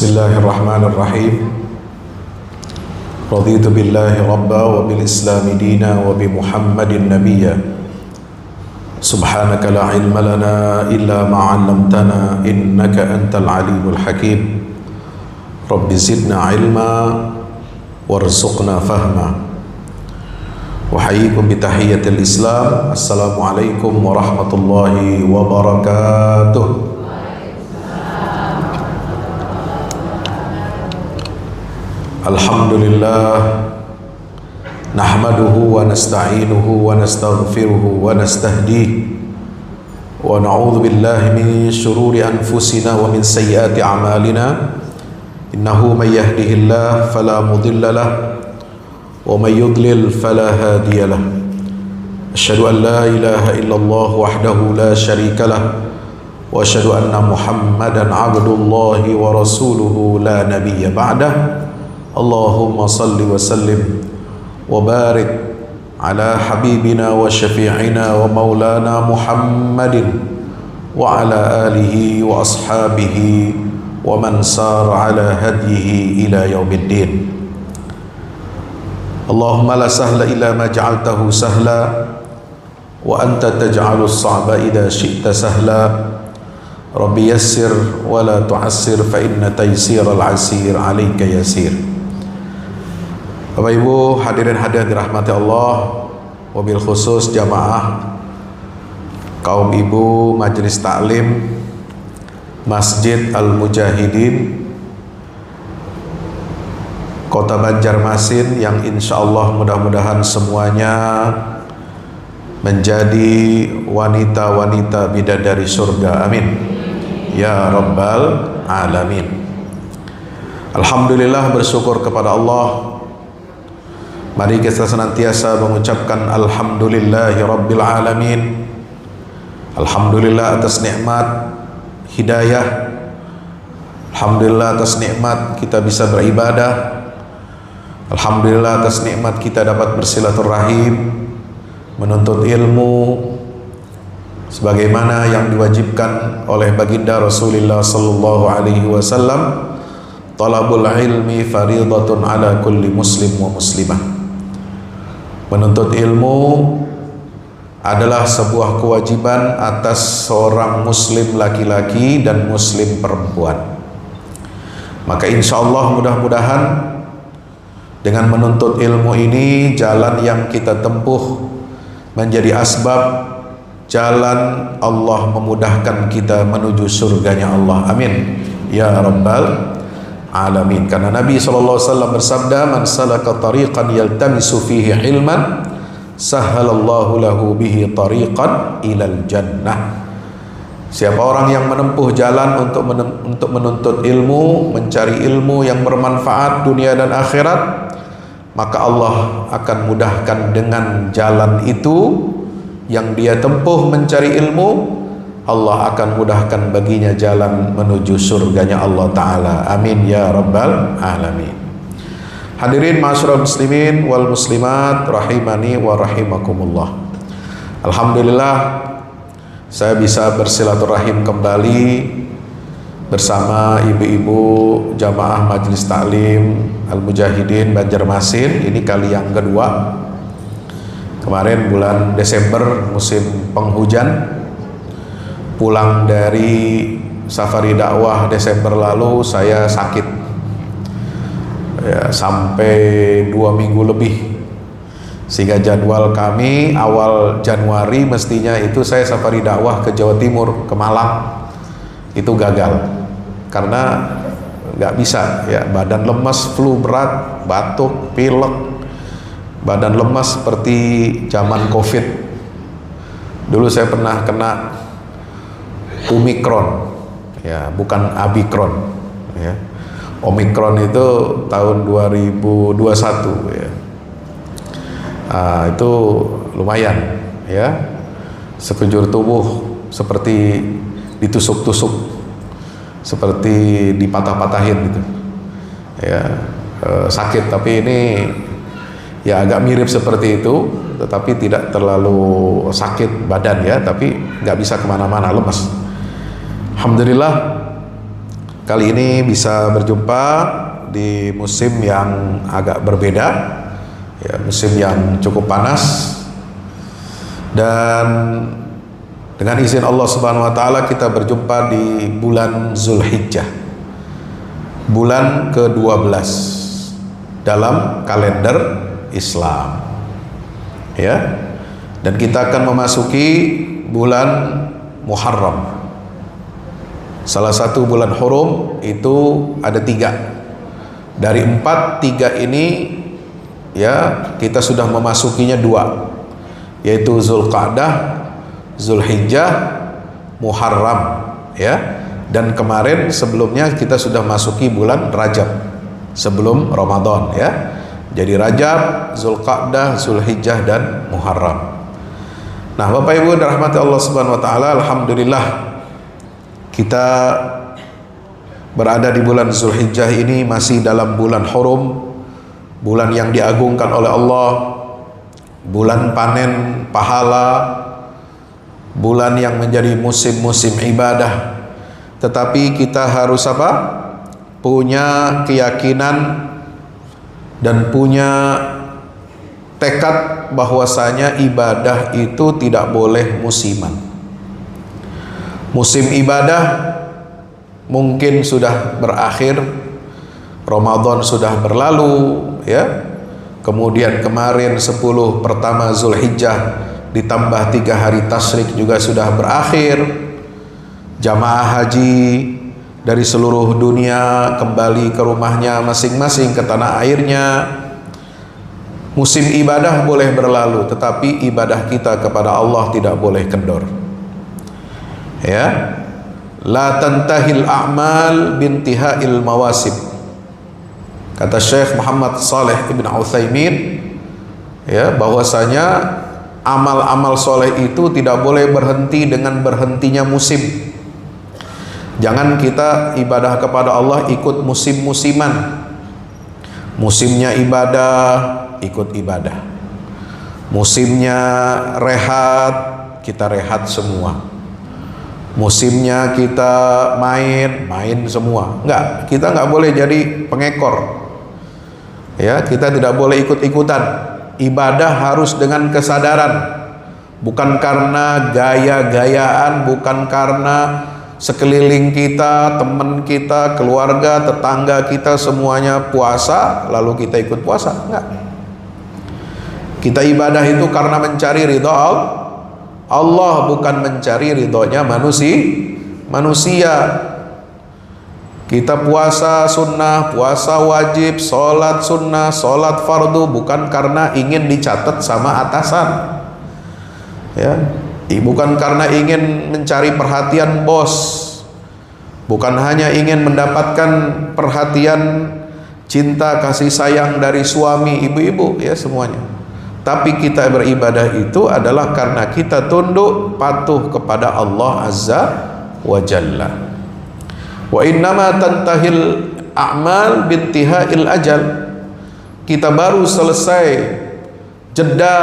Bismillahirrahmanirrahim. Raditu billahi rabba wa bil islami dina wa bi Muhammadin nabiyya. Subhanaka la ilma lana illa ma 'allamtana innaka antal alimul hakim. Rabbi zidna ilma warzuqna fahma. Wahayyikum bi tahiyyatil Islam. Assalamualaikum warahmatullahi wabarakatuh. Alhamdulillah, nahmaduhu wa nasta'inuhu wa nastaghfiruhu wa nastahdihi wa na'udzu billahi min shururi anfusina wa min sayyiati a'malina. Innahu may yahdihillahu fala mudilla lahu wa may yudlil fala hadiya lahu. Asyhadu an la ilaha illallah wahdahu la syarika lahu wa asyhadu anna Muhammadan 'abdullahi wa rasuluhu la nabiyya ba'dahu. Allahumma salli wa sallim wa barik ala habibina wa syafi'ina wa maulana Muhammadin wa ala alihi wa ashabihi wa man sar ala hadyihi ila yaumiddin. Allahumma la sahla illa ma ja'altahu sahla wa anta taj'alu as-sa'ba idha syi'ta sahla. Rabbi yassir wa la tu'assir fa inna taysiral 'asir 'alaika yasir. Bapak Ibu hadirin hadirat dirahmati Allah, wabil khusus jamaah kaum ibu Majelis Taklim Masjid Al-Mujahidin Kota Banjarmasin yang insya Allah mudah-mudahan semuanya menjadi wanita-wanita bidadari surga, amin ya rabbal alamin. Alhamdulillah, bersyukur kepada Allah. Mari kita senantiasa mengucapkan alhamdulillahi rabbil alamin. Alhamdulillah atas nikmat hidayah. Alhamdulillah atas nikmat kita bisa beribadah. Alhamdulillah atas nikmat kita dapat bersilaturahim, menuntut ilmu sebagaimana yang diwajibkan oleh baginda Rasulullah sallallahu alaihi wasallam. Talabul ilmi faridatun ala kulli muslim wa muslimah. Menuntut ilmu adalah sebuah kewajiban atas seorang muslim laki-laki dan muslim perempuan. Maka insya Allah mudah-mudahan dengan menuntut ilmu ini jalan yang kita tempuh menjadi asbab jalan Allah memudahkan kita menuju surganya Allah, amin ya rabbal alamin. Karena Nabi SAW bersabda, man salaka tariqan yaltamisu fihi ilman sahhalallahu lahu bihi tariqan ilal jannah. Siapa orang yang menempuh jalan untuk menuntut ilmu, mencari ilmu yang bermanfaat dunia dan akhirat, maka Allah akan mudahkan dengan jalan itu yang dia tempuh mencari ilmu. Allah akan mudahkan baginya jalan menuju surganya Allah Ta'ala, amin ya rabbal alamin. Hadirin ma'asyiral muslimin wal muslimat rahimani wa rahimakumullah. Alhamdulillah saya bisa bersilaturahim kembali bersama ibu-ibu jamaah Majelis Taklim Al-Mujahidin Banjarmasin. Ini kali yang kedua. Kemarin bulan Desember musim penghujan, pulang dari safari dakwah Desember lalu saya sakit ya, sampai 2 minggu lebih, sehingga jadwal kami awal Januari mestinya itu saya safari dakwah ke Jawa Timur, ke Malang, itu gagal karena nggak bisa ya, badan lemas, flu berat, batuk, pilek, badan lemas seperti zaman COVID. Dulu saya pernah kena Omikron ya, bukan Abikron ya. Omikron itu tahun 2021 ya. Itu lumayan ya, sekujur tubuh seperti ditusuk-tusuk, seperti dipatah-patahin gitu ya. Sakit, tapi ini ya agak mirip seperti itu, tetapi tidak terlalu sakit badan ya, tapi nggak bisa kemana-mana, lemas. Alhamdulillah kali ini bisa berjumpa di musim yang agak berbeda, ya, musim yang cukup panas, dan dengan izin Allah Subhanahu wa taala kita berjumpa di bulan Zulhijjah, bulan ke-12 dalam kalender Islam, ya. Dan kita akan memasuki bulan Muharram. Salah satu bulan hurum itu ada 3. Dari 4, 3 ini ya kita sudah memasukinya 2, yaitu Zulqa'dah, Zulhijjah, Muharram, ya. Dan kemarin sebelumnya kita sudah masuki bulan Rajab sebelum Ramadan, ya. Jadi Rajab, Zulqa'dah, Zulhijjah, dan Muharram. Nah, Bapak Ibu dirahmati Allah Subhanahu wa taala, alhamdulillah kita berada di bulan Zulhijjah ini masih dalam bulan hurum, bulan yang diagungkan oleh Allah, bulan panen pahala, bulan yang menjadi musim-musim ibadah. Tetapi kita harus apa? Punya keyakinan dan punya tekad bahwasanya ibadah itu tidak boleh musiman. Musim ibadah mungkin sudah berakhir, Ramadan sudah berlalu, ya. Kemudian kemarin 10 pertama Zulhijjah ditambah 3 hari tasyrik juga sudah berakhir. Jamaah haji dari seluruh dunia kembali ke rumahnya masing-masing, ke tanah airnya. Musim ibadah boleh berlalu, tetapi ibadah kita kepada Allah tidak boleh kendor, ya. La tantahil a'mal bintihail mawasim, kata Syekh Muhammad Saleh Ibn Utsaimin, ya, bahwasanya amal-amal soleh itu tidak boleh berhenti dengan berhentinya musim. Jangan kita ibadah kepada Allah ikut musim-musiman. Musimnya ibadah, ikut ibadah. Musimnya rehat, kita rehat semua. Musimnya kita main semua. Enggak, kita enggak boleh jadi pengekor, ya. Kita tidak boleh ikut-ikutan. Ibadah harus dengan kesadaran, bukan karena gaya-gayaan, bukan karena sekeliling kita, teman kita, keluarga, tetangga kita semuanya puasa lalu kita ikut puasa. Enggak. Kita ibadah itu karena mencari ridha Allah, bukan mencari ridhonya manusia. Kita puasa sunnah, puasa wajib, sholat sunnah, sholat fardu bukan karena ingin dicatat sama atasan, ya. Bukan karena ingin mencari perhatian bos, bukan hanya ingin mendapatkan perhatian cinta kasih sayang dari suami, ibu-ibu, ya, semuanya. Tapi kita beribadah itu adalah karena kita tunduk patuh kepada Allah Azza wa Jalla. Wa innama tantahil a'mal bintihail ajal. Kita baru selesai jeda,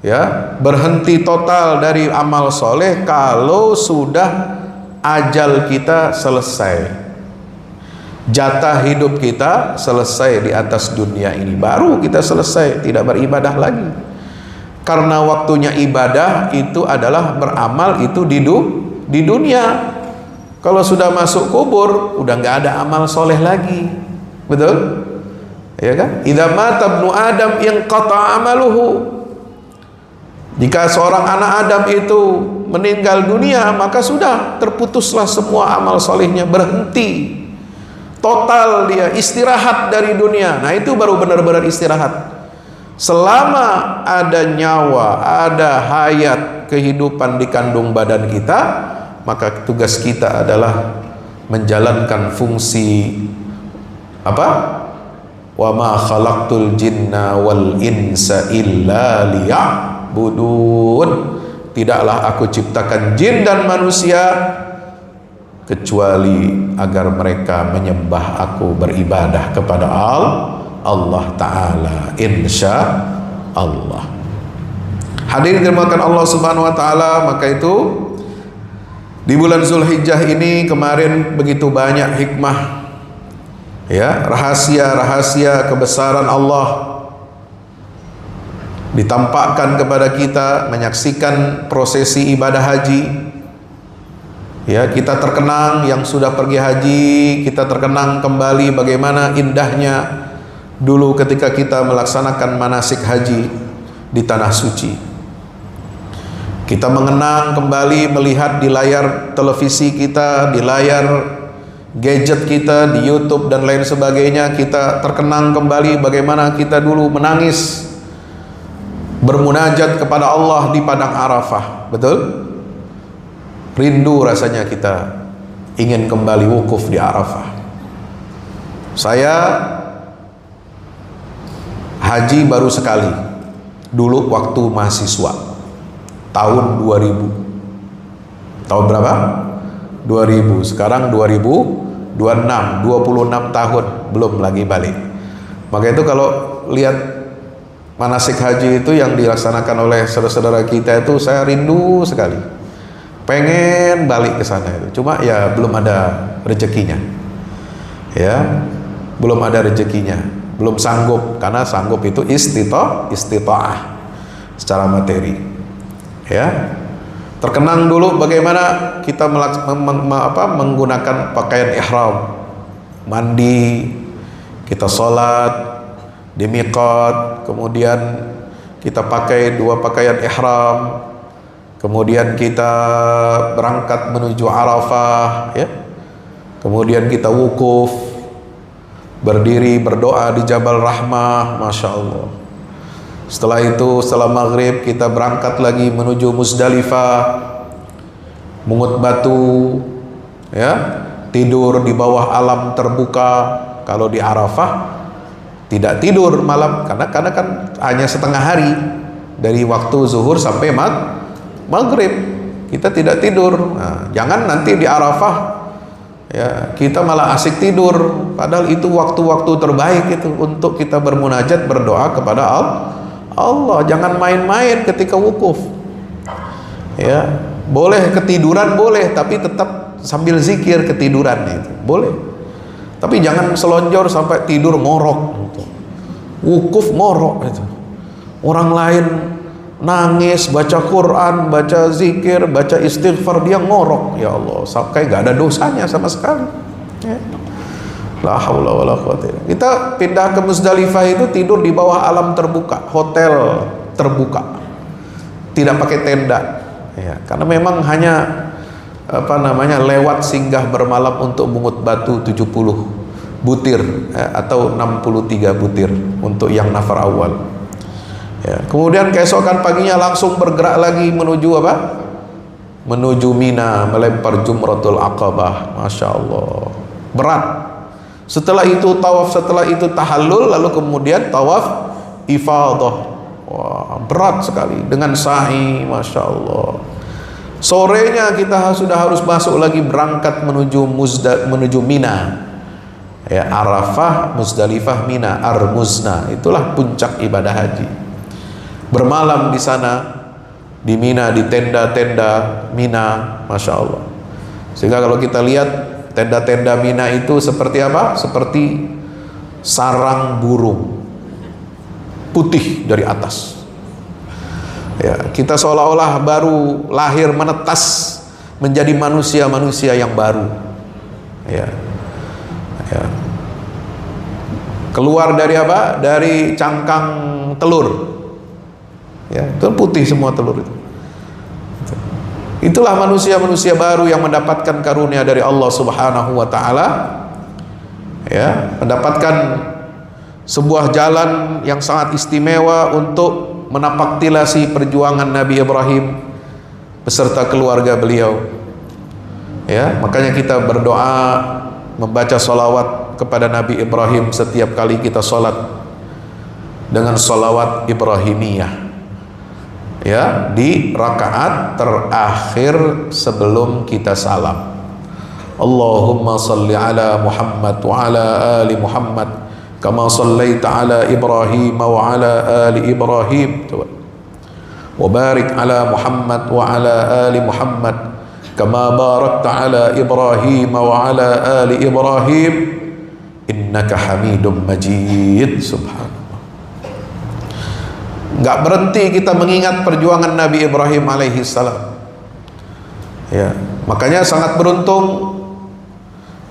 ya, berhenti total dari amal soleh kalau sudah ajal kita selesai, jatah hidup kita selesai di atas dunia ini, baru kita selesai tidak beribadah lagi. Karena waktunya ibadah itu adalah beramal itu di dunia. Kalau sudah masuk kubur udah nggak ada amal soleh lagi, betul, ya kan? Idza mata ibnu Adam inqata amaluhu. Jika seorang anak Adam itu meninggal dunia, maka sudah terputuslah semua amal solehnya, berhenti total, dia istirahat dari dunia. Nah, itu baru benar-benar istirahat. Selama ada nyawa, ada hayat, kehidupan di kandung badan kita, maka tugas kita adalah menjalankan fungsi apa? Wa ma khalaqtul jinna wal insa illa liya'budun. Tidaklah aku ciptakan jin dan manusia kecuali agar mereka menyembah aku, beribadah kepada Allah Ta'ala, insya Allah. Hadirin dirahmati Allah Subhanahu wa Ta'ala, maka itu Di bulan Zulhijjah ini kemarin begitu banyak hikmah, ya, rahasia-rahasia kebesaran Allah ditampakkan kepada kita, menyaksikan prosesi ibadah haji. Ya, kita terkenang yang sudah pergi haji, kita terkenang kembali bagaimana indahnya dulu ketika kita melaksanakan manasik haji di tanah suci. Kita mengenang kembali melihat di layar televisi kita, di layar gadget kita, di YouTube dan lain sebagainya. Kita terkenang kembali bagaimana kita dulu menangis bermunajat kepada Allah di padang Arafah. Betul? Rindu rasanya kita ingin kembali wukuf di Arafah. Saya haji baru sekali dulu waktu mahasiswa tahun 2000. Tahun berapa? 2000. Sekarang 2026, 26 tahun belum lagi balik. Maka itu kalau lihat manasik haji itu yang dilaksanakan oleh saudara-saudara kita itu, saya rindu sekali. Pengen balik ke sana itu. Cuma ya belum ada rezekinya. Ya, belum ada rezekinya. Belum sanggup, karena sanggup itu istita'ah secara materi. Ya, terkenang dulu bagaimana kita menggunakan pakaian ihram, mandi, kita sholat di miqat, kemudian kita pakai 2 pakaian ihram, kemudian kita berangkat menuju Arafah, ya, kemudian kita wukuf, berdiri berdoa di Jabal Rahmah, Masya Allah. Setelah itu, setelah maghrib kita berangkat lagi menuju Muzdalifah, mungut batu, ya, tidur di bawah alam terbuka. Kalau di Arafah tidak tidur malam, karena kan hanya setengah hari dari waktu zuhur sampai maghrib, kita tidak tidur. Nah, jangan nanti di Arafah ya kita malah asik tidur, padahal itu waktu-waktu terbaik itu untuk kita bermunajat, berdoa kepada Allah. Jangan main-main ketika wukuf. Ya, boleh ketiduran boleh, tapi tetap sambil zikir ketiduran itu boleh. Tapi jangan selonjor sampai tidur ngorok. Wukuf ngorok itu. Orang lain nangis, baca Quran, baca zikir, baca istighfar, dia ngorok. Ya Allah, kayak gak ada dosanya sama sekali. Ya. La haula wala quwwata. Kita pindah ke Muzdalifah itu tidur di bawah alam terbuka, hotel terbuka, tidak pakai tenda, ya, karena memang hanya lewat singgah bermalam untuk mungut batu 70 butir, ya, atau 63 butir untuk yang nafar awal. Ya, kemudian keesokan paginya langsung bergerak lagi menuju apa? Menuju Mina, melempar Jumratul Aqabah. Masya Allah, berat. Setelah itu tawaf, setelah itu tahallul, lalu kemudian tawaf ifadah. Wah, berat sekali dengan sa'i, Masya Allah. Sorenya kita sudah harus masuk lagi, berangkat menuju Mina. Ya, Arafah, Muzdalifah, Mina, Armuzna. Itulah puncak ibadah haji. Bermalam di sana, di Mina, di tenda-tenda Mina, Masya Allah. Sehingga kalau kita lihat tenda-tenda Mina itu seperti apa? Seperti sarang burung putih dari atas. Ya, kita seolah-olah baru lahir menetas menjadi manusia-manusia yang baru. Ya. Ya. Keluar dari apa? Dari cangkang telur. Ya, itu putih semua telur itu. Itulah manusia-manusia baru yang mendapatkan karunia dari Allah Subhanahu wa taala. Ya, mendapatkan sebuah jalan yang sangat istimewa untuk menapaktilasi perjuangan Nabi Ibrahim beserta keluarga beliau. Ya, makanya kita berdoa, membaca salawat kepada Nabi Ibrahim setiap kali kita sholat dengan salawat Ibrahimiyah. Ya, di rakaat terakhir sebelum kita salam. Allahumma salli ala Muhammad wa ala ali Muhammad kama sallaita ala Ibrahim wa ala ali Ibrahim. Wa barik ala Muhammad wa ala ali Muhammad kama barakta ala Ibrahim wa ala ali Ibrahim innaka Hamidum Majid. Subhanallah. Enggak berhenti kita mengingat perjuangan Nabi Ibrahim alaihi salam. Ya, makanya sangat beruntung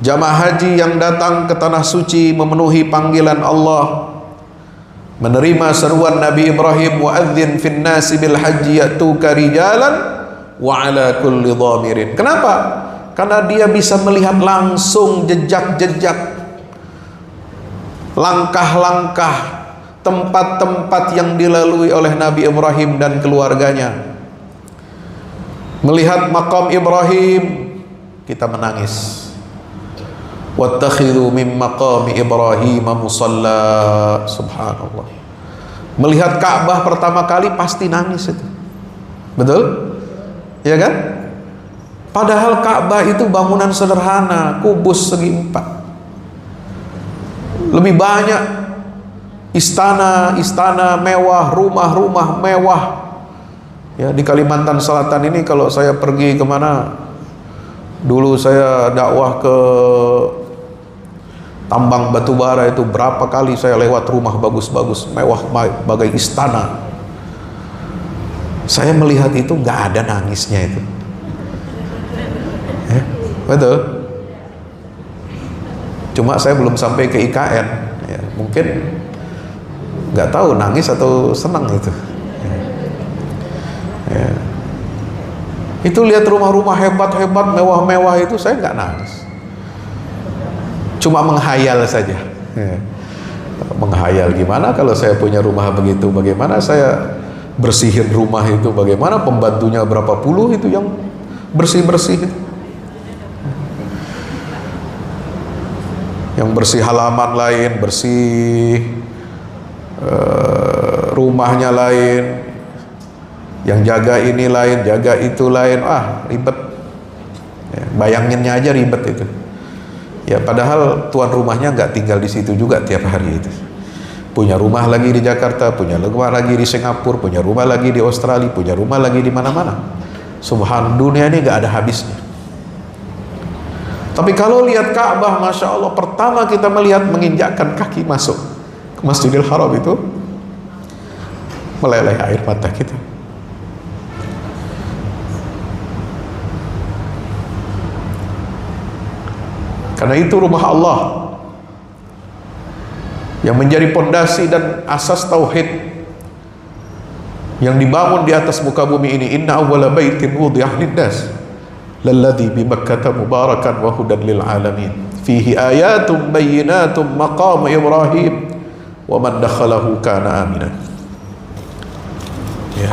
jamaah haji yang datang ke tanah suci memenuhi panggilan Allah, menerima seruan Nabi Ibrahim, wa'adzin fin nasi bil haji ya'tuka rijalan wa ala kulli dhamirin. Kenapa? Karena dia bisa melihat langsung jejak-jejak, langkah-langkah, tempat-tempat yang dilalui oleh Nabi Ibrahim dan keluarganya. Melihat makam Ibrahim, kita menangis. Wattakhidhu min maqami Ibrahim musalla. Subhanallah. Melihat Ka'bah pertama kali pasti nangis itu. Betul? Ya kan? Padahal Ka'bah itu bangunan sederhana, kubus segi empat. Lebih banyak istana-istana mewah, rumah-rumah mewah. Ya, di Kalimantan Selatan ini kalau saya pergi kemana, dulu saya dakwah ke tambang batubara itu, berapa kali saya lewat rumah bagus-bagus, mewah, bagai istana. Saya melihat itu nggak ada nangisnya itu. Betul. Cuma saya belum sampai ke IKN, ya, mungkin nggak tahu nangis atau senang itu. Ya. Itu lihat rumah-rumah hebat-hebat, mewah-mewah itu saya nggak nangis, cuma menghayal saja. Ya. Menghayal gimana kalau saya punya rumah begitu, bagaimana saya bersihin rumah itu, bagaimana pembantunya berapa puluh itu yang bersih-bersih, yang bersih halaman lain, bersih rumahnya lain, yang jaga ini lain, jaga itu lain. Ribet ya, bayanginnya aja ribet itu ya. Padahal tuan rumahnya nggak tinggal di situ juga tiap hari itu. Punya rumah lagi di Jakarta, punya rumah lagi di Singapura, punya rumah lagi di Australia, punya rumah lagi di mana-mana. Subhan, dunia ini nggak ada habisnya. Tapi kalau lihat Ka'bah, Masya Allah, pertama kita melihat menginjakkan kaki masuk ke Masjidil Haram itu, meleleh air mata kita. Karena itu rumah Allah yang menjadi pondasi dan asas tauhid yang dibangun di atas muka bumi ini. Inna awwala baitin wudi'a lin-nas lalladzi bi Makkah mubarakan wa hudan lil alamin fihi ayatum bayyinatum maqam Ibrahim wa man dakhalahu kana aminan. Ya.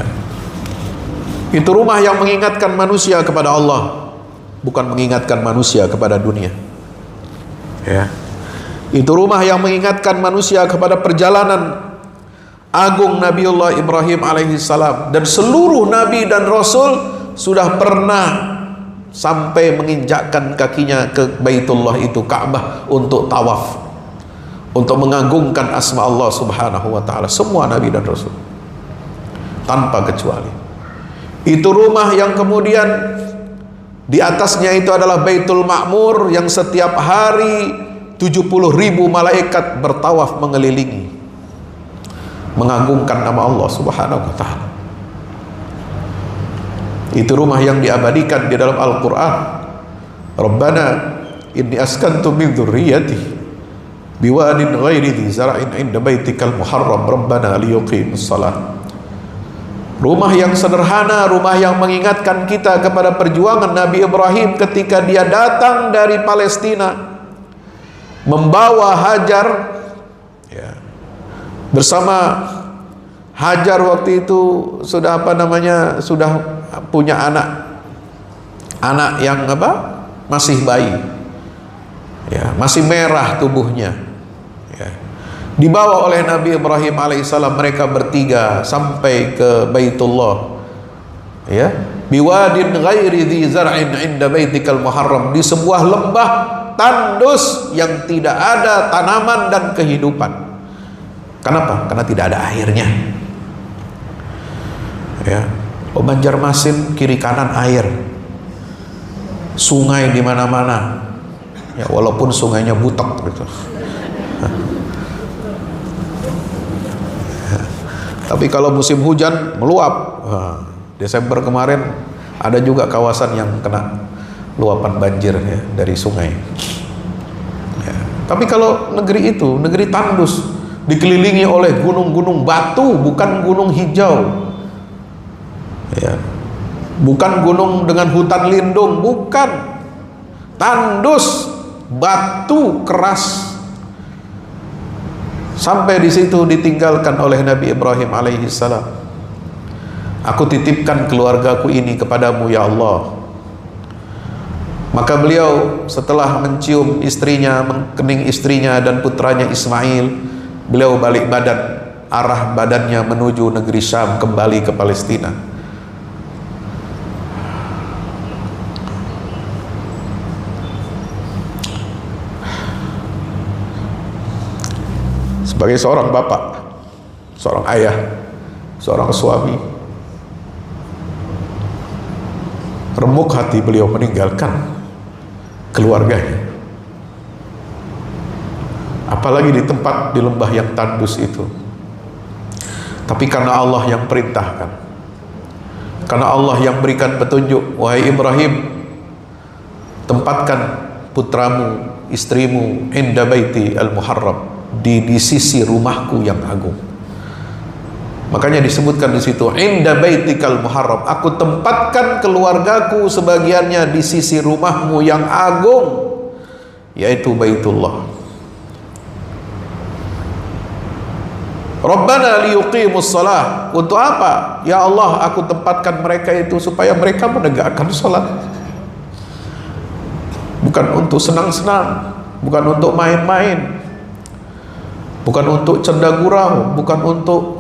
Itu rumah yang mengingatkan manusia kepada Allah, bukan mengingatkan manusia kepada dunia. Ya. Itu rumah yang mengingatkan manusia kepada perjalanan agung Nabiullah Ibrahim alaihissalam, dan seluruh nabi dan rasul sudah pernah sampai menginjakkan kakinya ke Baitullah itu, Ka'bah, untuk tawaf, untuk mengagungkan asma Allah subhanahu wa ta'ala. Semua nabi dan rasul tanpa kecuali. Itu rumah yang kemudian di atasnya itu adalah Baitul Ma'mur yang setiap hari 70.000 malaikat bertawaf mengelilingi, mengagungkan nama Allah subhanahu wa ta'ala. Itu rumah yang diabadikan di dalam Al-Quran. Rabbana inni askantu min dzurriyyati biwadin ghairi dzi zar'in 'inda baitikal muharram rabbana liyuqimus shalah. Rumah yang sederhana, rumah yang mengingatkan kita kepada perjuangan Nabi Ibrahim ketika dia datang dari Palestina membawa Hajar, ya, bersama Hajar waktu itu sudah sudah punya anak yang masih bayi, ya, masih merah tubuhnya, ya. Dibawa oleh Nabi Ibrahim alaihissalam, mereka bertiga sampai ke Baitullah, ya, biwadin ghairi dzi zar'in 'inda baitikal muharram, di sebuah lembah tandus yang tidak ada tanaman dan kehidupan. Kenapa? Karena tidak ada airnya. Ya, Banjarmasin kiri kanan air. sungai di mana-mana. Ya, walaupun sungainya butek gitu. Tapi kalau musim hujan meluap. Desember kemarin ada juga kawasan yang kena luapan banjir ya, dari sungai. Ya. Tapi kalau negeri itu, negeri tandus, dikelilingi oleh gunung-gunung batu, bukan gunung hijau. Ya. Bukan gunung dengan hutan lindung, bukan. Tandus, batu keras. Sampai di situ ditinggalkan oleh Nabi Ibrahim alaihi salam. Aku titipkan keluargaku ini kepadamu ya Allah. Maka beliau setelah mencium istrinya, mengkening istrinya dan putranya Ismail, beliau balik badan, arah badannya menuju negeri Syam, kembali ke Palestina. Sebagai seorang bapak, seorang ayah, seorang suami, remuk hati beliau meninggalkan keluarganya, apalagi di tempat di lembah yang tandus itu. Tapi karena Allah yang perintahkan, karena Allah yang berikan petunjuk, wahai Ibrahim, tempatkan putramu, istrimu inda baiti al-muharram, di sisi rumahku yang agung. Makanya disebutkan di situ inda baitikal muharram, aku tempatkan keluargaku sebagiannya di sisi rumahmu yang agung, yaitu Baitullah. Rabbana liyuqimus shalah, untuk apa? Ya Allah, aku tempatkan mereka itu supaya mereka menegakkan salat. Bukan untuk senang-senang, bukan untuk main-main, bukan untuk canda gurau, bukan untuk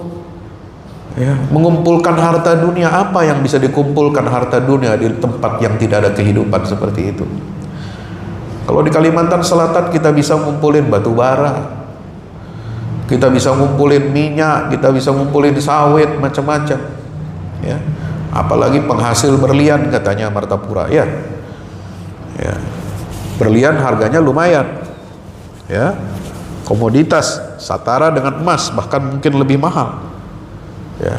mengumpulkan harta dunia. Apa yang bisa dikumpulkan harta dunia di tempat yang tidak ada kehidupan seperti itu? Kalau di Kalimantan Selatan kita bisa ngumpulin batu bara, kita bisa ngumpulin minyak, kita bisa ngumpulin sawit, macam-macam. Ya, apalagi penghasil berlian katanya Martapura. Ya, berlian harganya lumayan. Ya, komoditas setara dengan emas, bahkan mungkin lebih mahal. Ya.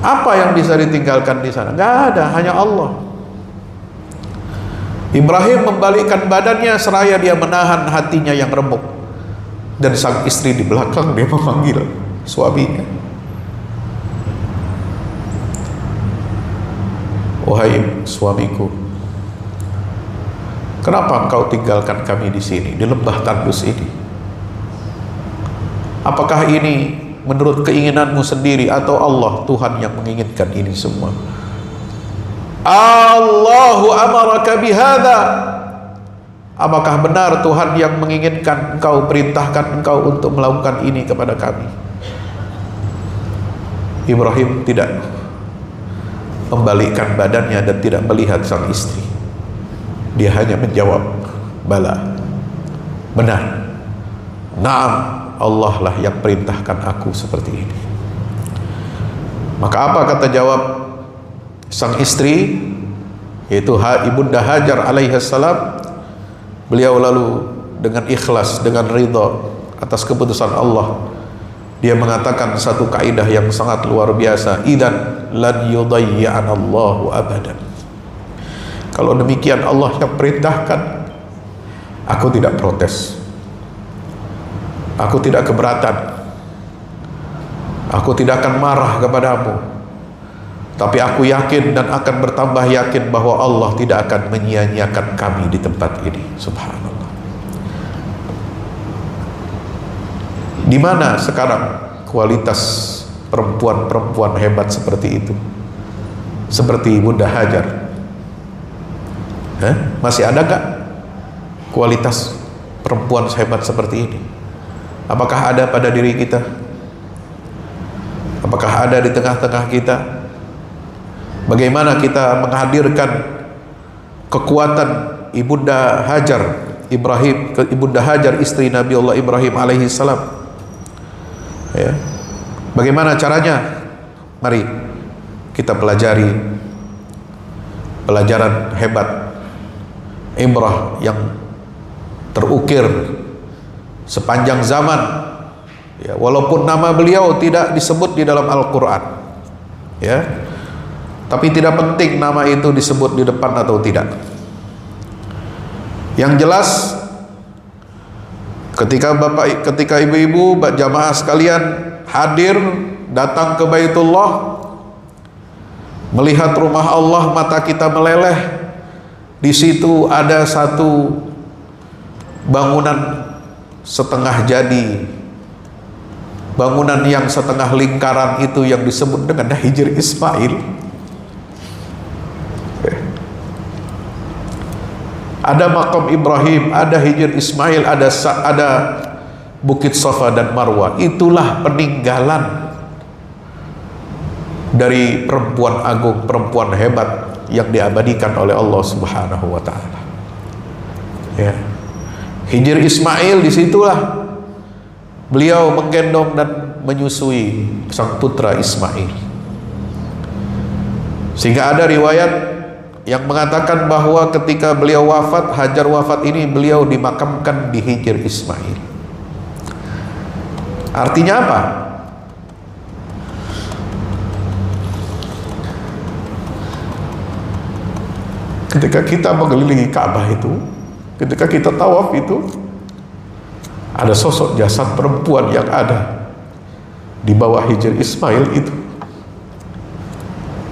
Apa yang bisa ditinggalkan di sana? Nggak ada, hanya Allah. Ibrahim membalikkan badannya seraya dia menahan hatinya yang remuk, dan sang istri di belakang dia memanggil suaminya, wahai suamiku, kenapa engkau tinggalkan kami di sini, di lembah tandus ini? Apakah ini menurut keinginanmu sendiri atau Allah Tuhan yang menginginkan ini semua? Allahu amaraka bihadza, apakah benar Tuhan yang menginginkan engkau, perintahkan engkau untuk melakukan ini kepada kami? Ibrahim tidak membalikkan badannya dan tidak melihat sang istri. Dia hanya menjawab, bala, benar, naam, Allah lah yang perintahkan aku seperti ini. Maka apa kata jawab sang istri, yaitu Ibunda Hajar alaihissalam? Beliau lalu dengan ikhlas, dengan ridha atas keputusan Allah, dia mengatakan satu kaidah yang sangat luar biasa, idan lan yudayyi'anallahu abadan. Kalau demikian Allah yang perintahkan, aku tidak protes, aku tidak keberatan, aku tidak akan marah kepadamu, tapi aku yakin dan akan bertambah yakin bahwa Allah tidak akan menyia-nyiakan kami di tempat ini. Subhanallah. Di mana sekarang kualitas perempuan-perempuan hebat seperti itu, seperti Bunda Hajar? Masih ada gak kualitas perempuan hebat seperti ini? Apakah ada pada diri kita? Apakah ada di tengah-tengah kita? Bagaimana kita menghadirkan kekuatan Ibunda Hajar Ibrahim, Ibunda Hajar istri Nabi Allah Ibrahim alaihi salam? Ya. Bagaimana caranya? Mari kita pelajari pelajaran hebat, ibrah yang terukir sepanjang zaman, ya, walaupun nama beliau tidak disebut di dalam Al-Quran, ya, tapi tidak penting nama itu disebut di depan atau tidak. Yang jelas, ketika ibu-ibu, jamaah sekalian hadir datang ke Baitullah, melihat rumah Allah, mata kita meleleh. Di situ ada satu bangunan setengah jadi, bangunan yang setengah lingkaran itu yang disebut dengan Hijr Ismail. Ada makam Ibrahim, ada Hijr Ismail, ada Bukit Safa dan Marwah. Itulah peninggalan dari perempuan agung, perempuan hebat yang diabadikan oleh Allah Subhanahu wa taala. Ya. Hijr Ismail, disitulah beliau menggendong dan menyusui sang putra Ismail. Sehingga ada riwayat yang mengatakan bahwa ketika beliau wafat, Hajar wafat ini, beliau dimakamkan di Hijr Ismail. Artinya apa? Ketika kita mengelilingi Ka'bah itu, ketika kita tawaf itu, ada sosok jasad perempuan yang ada di bawah Hijr Ismail itu.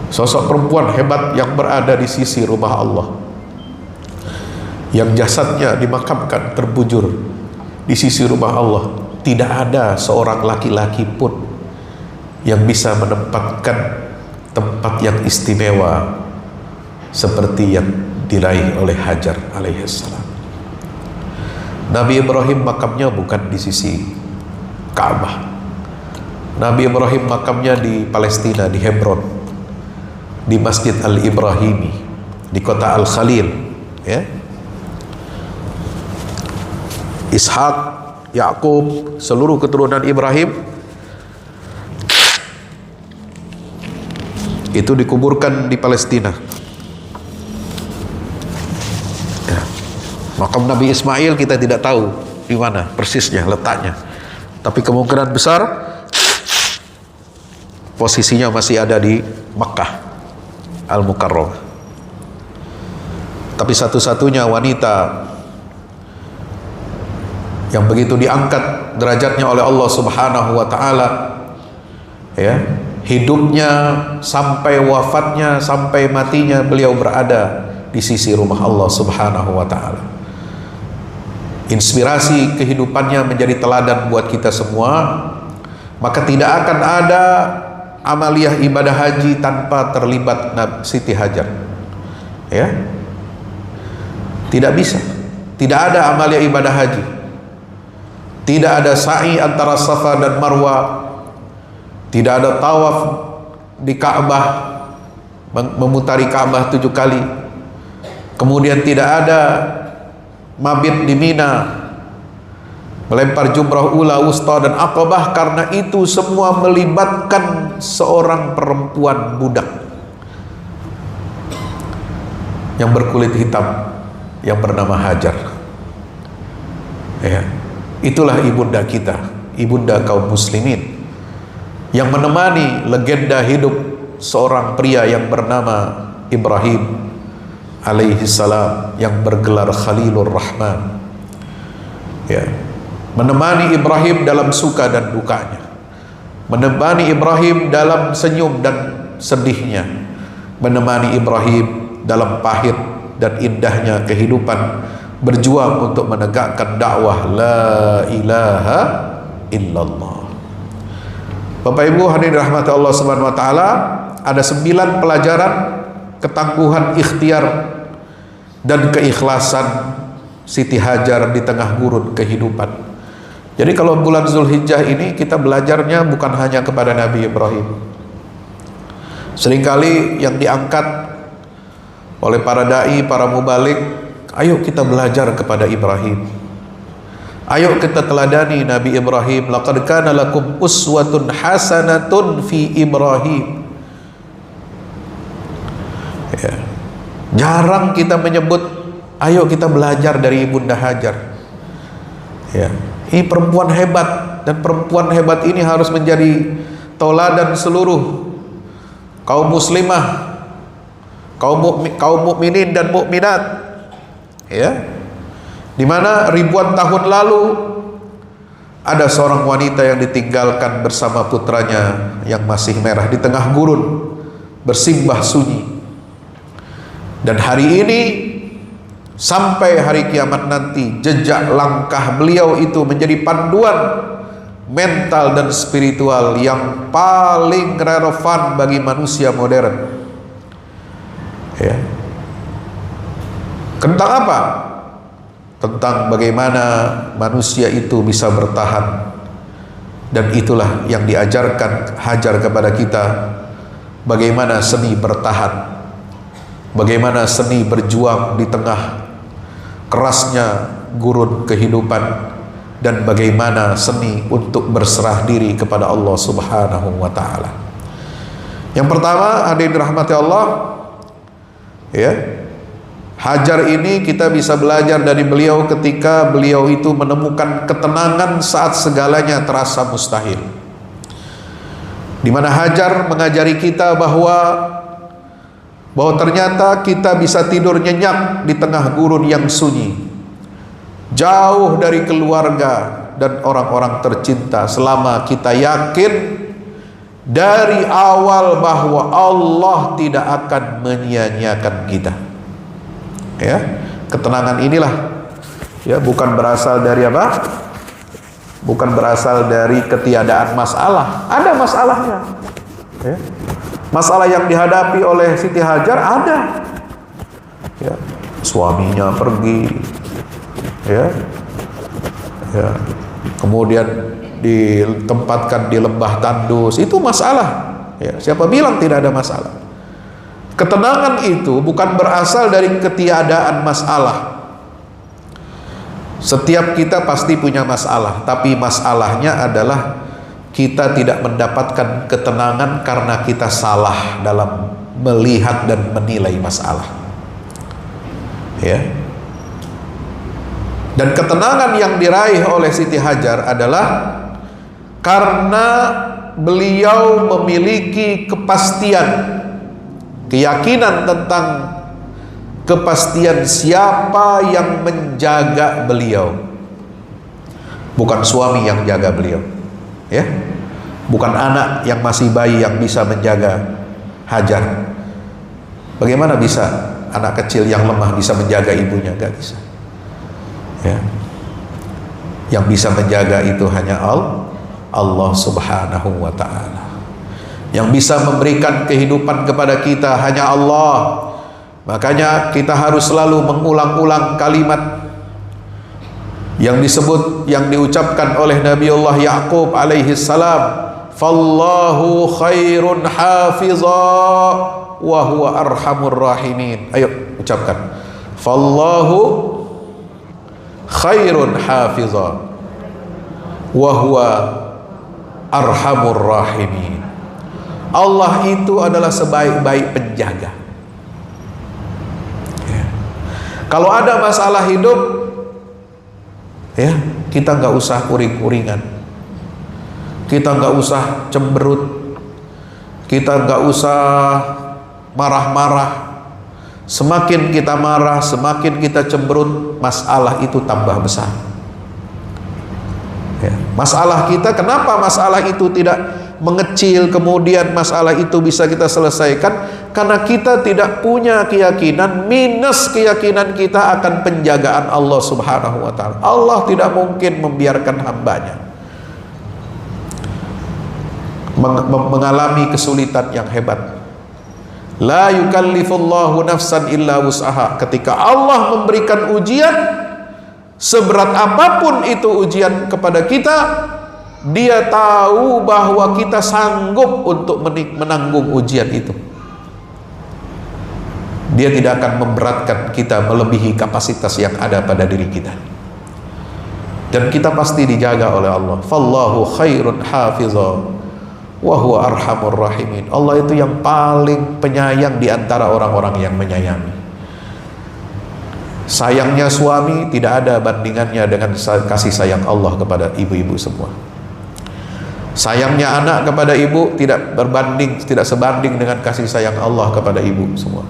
Sosok perempuan hebat yang berada di sisi rumah Allah, yang jasadnya dimakamkan terbujur di sisi rumah Allah. Tidak ada seorang laki-laki pun yang bisa menempatkan tempat yang istimewa seperti yang diraih oleh Hajar alaihissalam. Nabi Ibrahim makamnya bukan di sisi Ka'bah. Nabi Ibrahim makamnya di Palestina, di Hebron, di Masjid Al-Ibrahimi, di kota Al-Khalil, ya. Ishak, Yakub, seluruh keturunan Ibrahim itu dikuburkan di Palestina. Ya. Makam Nabi Ismail kita tidak tahu di mana persisnya letaknya, tapi kemungkinan besar posisinya masih ada di Makkah Al-Mukarramah. Tapi satu-satunya wanita yang begitu diangkat derajatnya oleh Allah Subhanahu wa taala, ya, hidupnya sampai wafatnya, sampai matinya beliau berada di sisi rumah Allah Subhanahu wa taala. Inspirasi kehidupannya menjadi teladan buat kita semua. Maka tidak akan ada amaliyah ibadah haji tanpa terlibat Siti Hajar, ya, tidak bisa. Tidak ada amaliyah ibadah haji, tidak ada sa'i antara Safa dan Marwah, tidak ada tawaf di Ka'bah, memutari Ka'bah 7 kali, kemudian tidak ada mabit di Mina, melempar jumrah ula, wusta dan aqabah, karena itu semua melibatkan seorang perempuan budak yang berkulit hitam yang bernama Hajar. Ya, itulah ibunda kita, ibunda kaum muslimin, yang menemani legenda hidup seorang pria yang bernama Ibrahim alaihi salam, yang bergelar Khalilur Rahman. Ya, menemani Ibrahim dalam suka dan dukanya, menemani Ibrahim dalam senyum dan sedihnya, menemani Ibrahim dalam pahit dan indahnya kehidupan, berjuang untuk menegakkan dakwah la ilaha illallah. Bapak Ibu hadirin rahmati Allah Subhanahu wa taala, ada 9 pelajaran ketangguhan ikhtiar dan keikhlasan Siti Hajar di tengah gurun kehidupan. Jadi kalau bulan Zulhijjah ini kita belajarnya bukan hanya kepada Nabi Ibrahim. Seringkali yang diangkat oleh para dai, para mubalik, ayo kita belajar kepada Ibrahim. Ayo kita teladani Nabi Ibrahim. Laqad kana lakum uswatun hasanatun fi Ibrahim. Ya. Jarang kita menyebut, ayo kita belajar dari Ibunda Hajar. Ya, ini perempuan hebat, dan perempuan hebat ini harus menjadi tauladan seluruh kaum muslimah, kaum mukminin dan mukminat. Ya, dimana ribuan tahun lalu ada seorang wanita yang ditinggalkan bersama putranya yang masih merah di tengah gurun bersimbah sunyi. Dan hari ini sampai hari kiamat nanti, jejak langkah beliau itu menjadi panduan mental dan spiritual yang paling relevan bagi manusia modern. Ya. Tentang apa? Tentang bagaimana manusia itu bisa bertahan. Dan itulah yang diajarkan Hajar kepada kita, bagaimana seni bertahan, bagaimana seni berjuang di tengah kerasnya gurun kehidupan, dan bagaimana seni untuk berserah diri kepada Allah Subhanahu wa taala. Yang pertama, hadirin dirahmati Allah, ya, Hajar ini kita bisa belajar dari beliau ketika beliau itu menemukan ketenangan saat segalanya terasa mustahil. Di mana Hajar mengajari kita bahwa ternyata kita bisa tidur nyenyak di tengah gurun yang sunyi, jauh dari keluarga dan orang-orang tercinta, selama kita yakin dari awal bahwa Allah tidak akan menyia-nyiakan kita. Ya, ketenangan inilah, ya, bukan berasal dari apa? Bukan berasal dari ketiadaan masalah. Ada masalahnya. Ya. Masalah yang dihadapi oleh Siti Hajar ada. Ya, suaminya pergi. Ya. Ya. Kemudian ditempatkan di lembah tandus, itu masalah. Ya, siapa bilang tidak ada masalah? Ketenangan itu bukan berasal dari ketiadaan masalah. Setiap kita pasti punya masalah, tapi masalahnya adalah kita tidak mendapatkan ketenangan karena kita salah dalam melihat dan menilai masalah. Ya. Dan ketenangan yang diraih oleh Siti Hajar adalah karena beliau memiliki kepastian, keyakinan tentang kepastian siapa yang menjaga beliau. Bukan suami yang jaga beliau, ya, bukan anak yang masih bayi yang bisa menjaga Hajar. Bagaimana bisa anak kecil yang lemah bisa menjaga ibunya? Gak bisa. Ya. Yang bisa menjaga itu hanya Allah Subhanahu wa ta'ala. Yang bisa memberikan kehidupan kepada kita hanya Allah. Makanya kita harus selalu mengulang-ulang kalimat yang disebut, yang diucapkan oleh Nabiullah Ya'qub alaihi salam, fallahu khairun hafiza wa huwa arhamur rahimin. Ayo ucapkan, fallahu khairun hafiza wa huwa arhamur rahimin. Allah itu adalah sebaik-baik penjaga. Ya. Kalau ada masalah hidup, ya, kita nggak usah uring-uringan, kita nggak usah cemberut, kita nggak usah marah-marah. Semakin kita marah, semakin kita cemberut, masalah itu tambah besar. Ya. Masalah kita, kenapa masalah itu tidak mengecil, kemudian masalah itu bisa kita selesaikan? Karena kita tidak punya keyakinan, minus keyakinan kita akan penjagaan Allah Subhanahu wa ta'ala. Allah tidak mungkin membiarkan hambanya mengalami kesulitan yang hebat. La yukallifullahu nafsan illa wus'aha. Ketika Allah memberikan ujian, seberat apapun itu ujian kepada kita, Dia tahu bahwa kita sanggup untuk menanggung ujian itu. Dia tidak akan memberatkan kita melebihi kapasitas yang ada pada diri kita. Dan kita pasti dijaga oleh Allah. Fallahu khairun hafizah wa huwa arhamur rahimin. Allah itu yang paling penyayang di antara orang-orang yang menyayangi. Sayangnya suami tidak ada bandingannya dengan kasih sayang Allah kepada ibu-ibu semua. Sayangnya anak kepada ibu tidak sebanding dengan kasih sayang Allah kepada ibu semua.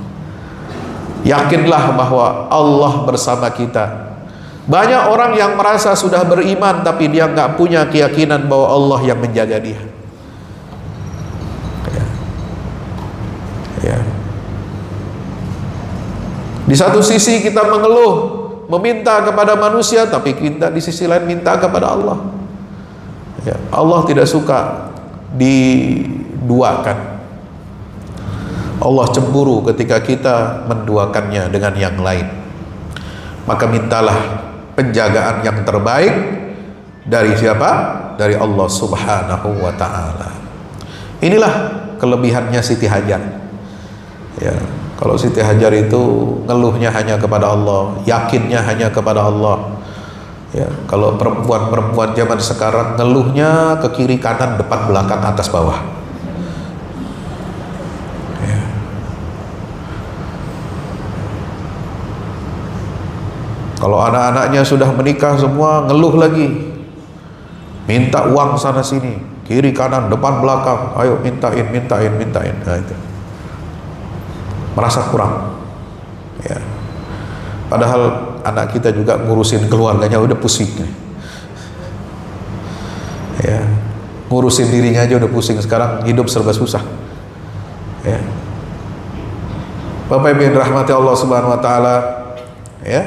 Yakinlah bahwa Allah bersama kita. Banyak orang yang merasa sudah beriman tapi dia nggak punya keyakinan bahwa Allah yang menjaga dia. Ya. Di satu sisi kita mengeluh, meminta kepada manusia, tapi kita di sisi lain minta kepada Allah. Ya, Allah tidak suka diduakan. Allah cemburu ketika kita menduakannya dengan yang lain. Maka mintalah penjagaan yang terbaik dari siapa? Dari Allah Subhanahu wa ta'ala. Inilah kelebihannya Siti Hajar. Ya, kalau Siti Hajar itu ngeluhnya hanya kepada Allah, yakinnya hanya kepada Allah. Ya, kalau perempuan-perempuan zaman sekarang ngeluhnya ke kiri kanan, depan belakang, atas bawah. Ya. Kalau anak-anaknya sudah menikah semua ngeluh lagi, minta uang sana sini, kiri kanan, depan belakang, ayo mintain. Nah, itu merasa kurang. Ya. Padahal anak kita juga ngurusin keluarganya udah pusing. Ya. Ngurusin dirinya aja udah pusing, sekarang hidup serba susah. Ya. Bapak Ibu yang dirahmati Allah Subhanahu wa taala, ya.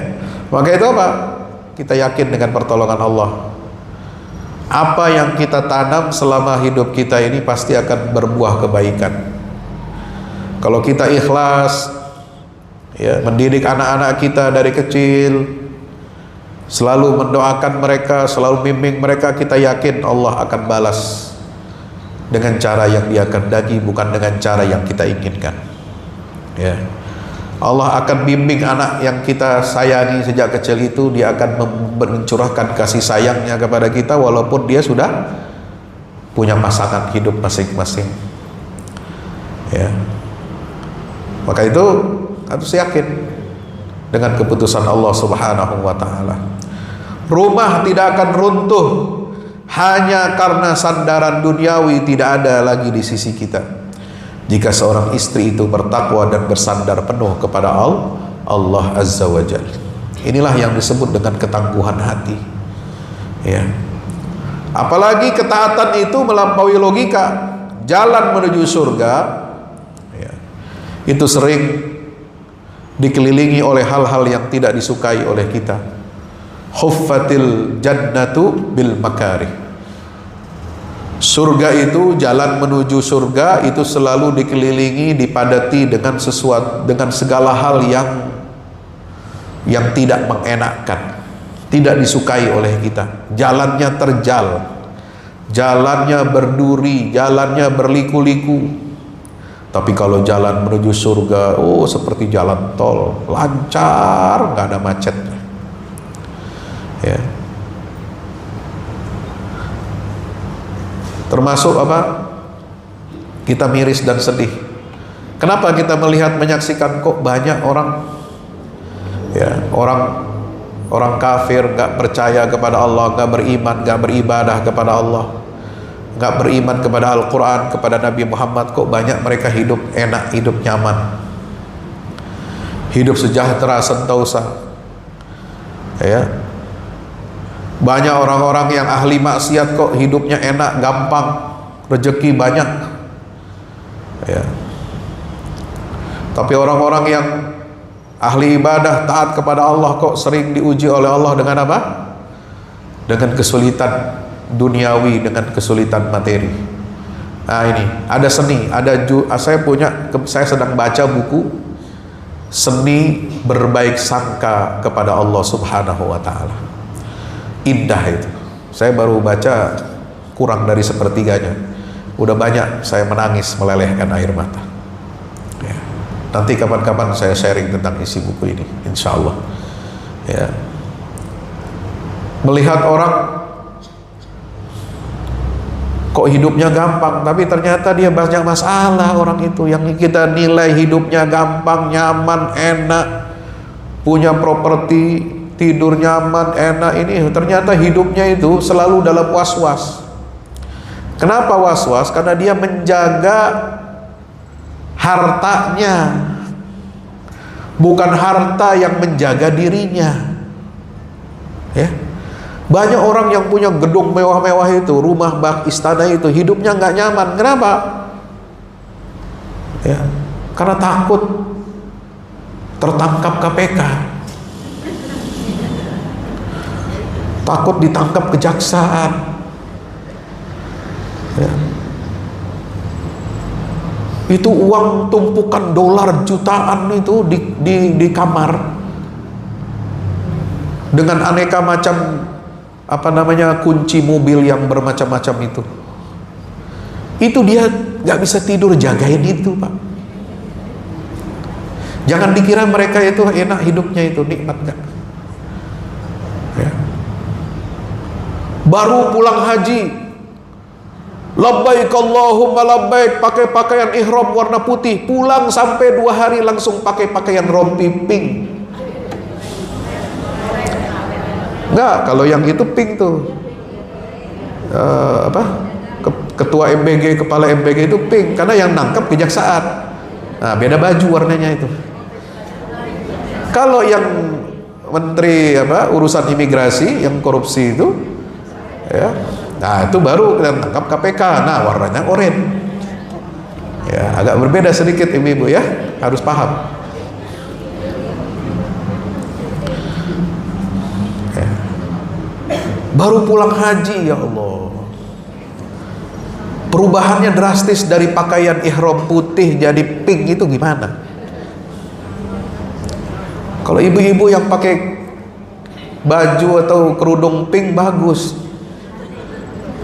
Maka itu apa? Kita yakin dengan pertolongan Allah. Apa yang kita tanam selama hidup kita ini pasti akan berbuah kebaikan. Kalau kita ikhlas, ya, mendidik anak-anak kita dari kecil, selalu mendoakan mereka, selalu bimbing mereka, kita yakin Allah akan balas dengan cara yang Dia kehendaki, bukan dengan cara yang kita inginkan. Ya. Allah akan bimbing anak yang kita sayangi sejak kecil itu, Dia akan mencurahkan kasih sayangnya kepada kita walaupun dia sudah punya pasangan hidup masing-masing. Ya. Maka itu harus yakin dengan keputusan Allah Subhanahu wa ta'ala. Rumah tidak akan runtuh hanya karena sandaran duniawi tidak ada lagi di sisi kita, jika seorang istri itu bertakwa dan bersandar penuh kepada Allah Azza wa Jalla. Inilah yang disebut dengan ketangguhan hati. Ya. Apalagi ketaatan itu melampaui logika. Jalan menuju surga, ya, itu sering dikelilingi oleh hal-hal yang tidak disukai oleh kita. Huffatil jannatu bil makarih. Surga itu, jalan menuju surga itu selalu dikelilingi, dipadati dengan segala hal yang tidak mengenakkan, tidak disukai oleh kita. Jalannya terjal, jalannya berduri, jalannya berliku-liku. Tapi kalau jalan menuju surga, oh seperti jalan tol, lancar, nggak ada macetnya. Ya. Termasuk apa? Kita miris dan sedih. Kenapa kita menyaksikan kok banyak orang, ya, orang kafir, nggak percaya kepada Allah, nggak beriman, nggak beribadah kepada Allah, nggak beriman kepada Al-Quran, kepada Nabi Muhammad, kok banyak mereka hidup enak, hidup nyaman, hidup sejahtera, sentosa. Ya. Banyak orang-orang yang ahli maksiat kok hidupnya enak, gampang, rezeki banyak. Ya. Tapi orang-orang yang ahli ibadah, taat kepada Allah kok sering diuji oleh Allah dengan apa? Dengan kesulitan duniawi, dengan kesulitan materi. Nah ini ada seni, saya sedang baca buku Seni Berbaik Sangka kepada Allah Subhanahu wa ta'ala. Indah itu. Saya baru baca kurang dari sepertiganya, udah banyak saya menangis, melelehkan air mata. Ya. Nanti kapan-kapan saya sharing tentang isi buku ini, insya Allah. Ya. Melihat orang kok hidupnya gampang, tapi ternyata dia banyak masalah. Orang itu yang kita nilai hidupnya gampang, nyaman, enak, punya properti, tidur nyaman, enak, ini ternyata hidupnya itu selalu dalam was-was. Kenapa was-was? Karena dia menjaga hartanya, bukan harta yang menjaga dirinya. Ya, banyak orang yang punya gedung mewah-mewah itu, rumah bak istana itu, hidupnya nggak nyaman. Kenapa? Ya, karena takut tertangkap KPK, takut ditangkap kejaksaan. Ya. Itu uang tumpukan dolar jutaan itu di kamar dengan aneka macam kunci mobil yang bermacam-macam itu dia nggak bisa tidur jagain itu, Pak. Jangan dikira mereka itu enak hidupnya, itu nikmat, enggak. Ya. Baru pulang haji, labbaik Allahumma labbaik, pakai pakaian ihram warna putih, pulang sampai 2 hari langsung pakai pakaian rompi pink. Enggak, kalau yang itu pink tuh ketua MBG, kepala MBG itu pink, karena yang nangkap kejaksaan. Nah, beda baju warnanya itu. Kalau yang menteri urusan imigrasi yang korupsi itu, ya, nah itu baru kita tangkap KPK. Nah, warnanya oranye. Ya, agak berbeda sedikit ibu-ibu ya, harus paham. Ya. Baru pulang haji, ya Allah. Perubahannya drastis dari pakaian ihram putih jadi pink itu gimana? Kalau ibu-ibu yang pakai baju atau kerudung pink bagus,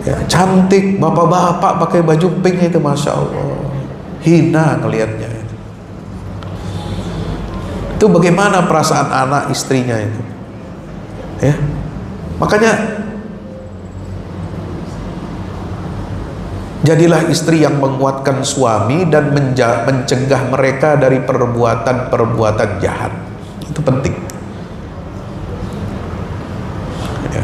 ya, cantik. Bapak-bapak pakai baju pink itu masya Allah, hina ngelihatnya itu. Itu bagaimana perasaan anak istrinya itu, ya. Makanya jadilah istri yang menguatkan suami dan mencegah mereka dari perbuatan-perbuatan jahat. Itu penting. Ya.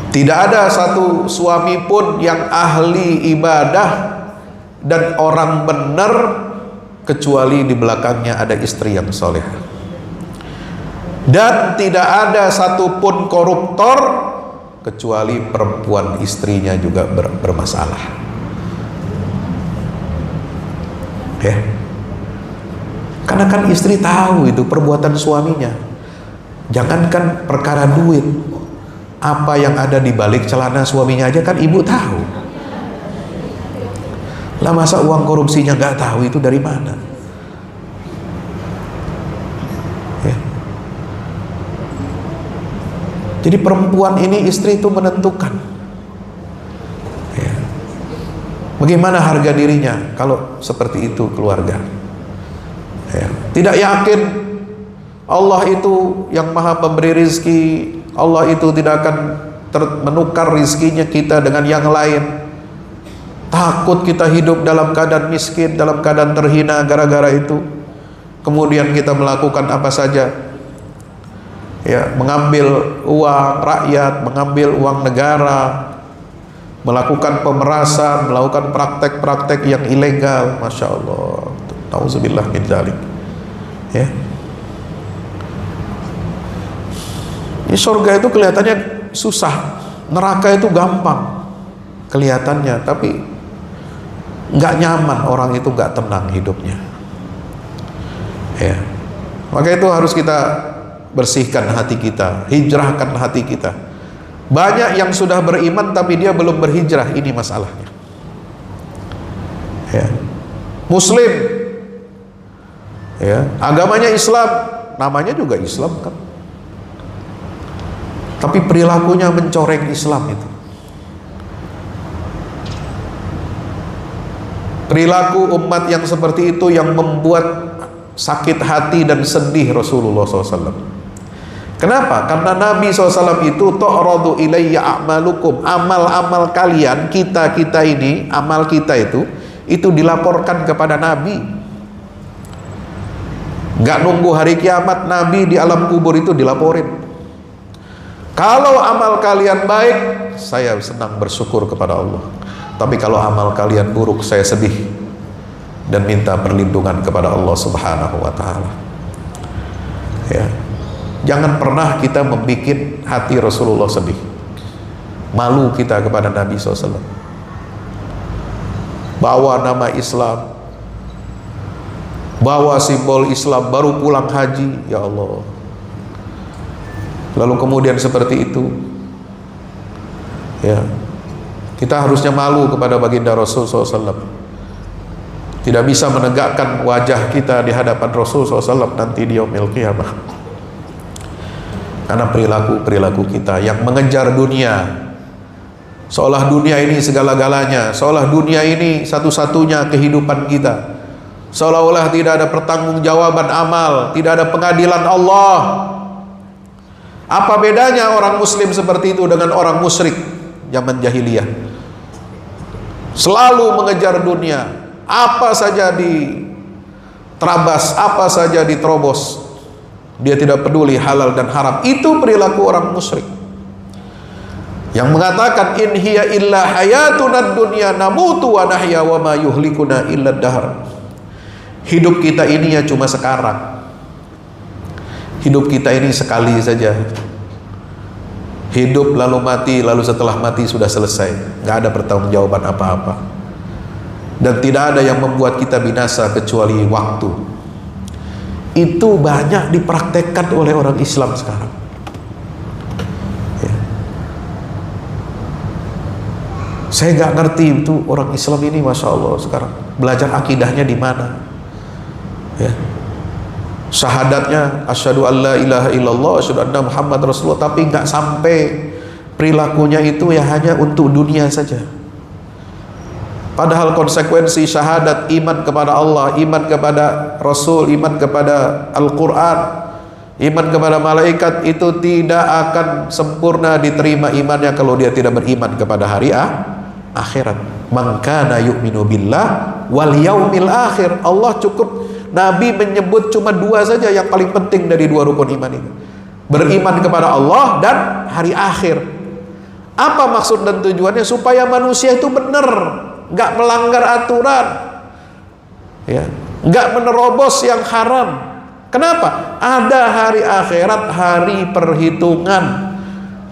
Tidak ada satu suami pun yang ahli ibadah dan orang benar kecuali di belakangnya ada istri yang soleh. Dan tidak ada satupun koruptor kecuali perempuan istrinya juga bermasalah. Ya. Karena kan istri tahu itu perbuatan suaminya. Jangankan perkara duit, apa yang ada di balik celana suaminya aja kan ibu tahu. Lah masa uang korupsinya nggak tahu itu dari mana? Ya. Jadi perempuan ini, istri itu menentukan. Ya. Bagaimana harga dirinya kalau seperti itu keluarga. Ya. Tidak yakin Allah itu yang maha pemberi rizki, Allah itu tidak akan menukar rizkinya kita dengan yang lain. Takut kita hidup dalam keadaan miskin, dalam keadaan terhina gara-gara itu. Kemudian kita melakukan apa saja, ya, mengambil uang rakyat, mengambil uang negara, melakukan pemerasan, melakukan praktek-praktek yang ilegal. Masya Allah, nauzubillah min dzalik. Ya. Ini surga itu kelihatannya susah, neraka itu gampang kelihatannya, tapi nggak nyaman, orang itu nggak tenang hidupnya. Ya. Maka itu harus kita bersihkan hati kita, hijrahkan hati kita. Banyak yang sudah beriman tapi dia belum berhijrah, ini masalahnya. Ya. Muslim, ya, agamanya Islam, namanya juga Islam kan, tapi perilakunya mencoreng Islam itu. Perilaku umat yang seperti itu yang membuat sakit hati dan sedih Rasulullah SAW. Kenapa? Karena Nabi SAW itu tu'radu ilayya a'malukum, amal-amal kalian, kita ini, amal kita itu dilaporkan kepada Nabi. Nggak nunggu hari kiamat, Nabi di alam kubur itu dilaporin. Kalau amal kalian baik, saya senang bersyukur kepada Allah. Tapi kalau amal kalian buruk, saya sedih dan minta perlindungan kepada Allah Subhanahu wa Ta'ala. Ya. Jangan pernah kita membuat hati Rasulullah sedih. Malu kita kepada Nabi SAW. Bawa nama Islam, bawa simbol Islam, baru pulang haji, ya Allah. Lalu kemudian seperti itu, ya, kita harusnya malu kepada baginda Rasul SAW. Tidak bisa menegakkan wajah kita di hadapan Rasul SAW nanti di yaumil qiyamah, karena perilaku kita yang mengejar dunia, seolah dunia ini segala-galanya, seolah dunia ini satu-satunya kehidupan kita, seolah-olah tidak ada pertanggungjawaban amal, tidak ada pengadilan Allah. Apa bedanya orang muslim seperti itu dengan orang musyrik zaman jahiliyah? Selalu mengejar dunia, apa saja diterabas, apa saja diterobos. Dia tidak peduli halal dan haram. Itu perilaku orang musyrik yang mengatakan in hiya illa hayatuna dunya namutu wa nahya wa ma yuhlikuna illa dahr. Hidup kita ini ya cuma sekarang. Hidup kita ini sekali saja. Hidup lalu mati, lalu setelah mati sudah selesai. Nggak ada pertanggungjawaban apa-apa. Dan tidak ada yang membuat kita binasa kecuali waktu. Itu banyak dipraktekkan oleh orang Islam sekarang. Ya. Saya nggak ngerti itu orang Islam ini, masya Allah, sekarang belajar akidahnya di mana? Ya. Syahadatnya asyhadu alla ilaha illallah, asyhadu anna Muhammad Rasulullah, tapi nggak sampai perilakunya itu ya hanya untuk dunia saja. Padahal konsekuensi syahadat, iman kepada Allah, iman kepada Rasul, iman kepada Al-Quran, iman kepada malaikat, itu tidak akan sempurna diterima imannya kalau dia tidak beriman kepada hari akhirat. Man kana yu'minu billah wal yaumil akhir. Allah cukup, Nabi menyebut cuma dua saja yang paling penting dari dua rukun iman ini: beriman kepada Allah dan hari akhir. Apa maksud dan tujuannya? Supaya manusia itu benar, nggak melanggar aturan, ya, nggak menerobos yang haram. Kenapa? Ada hari akhirat, hari perhitungan.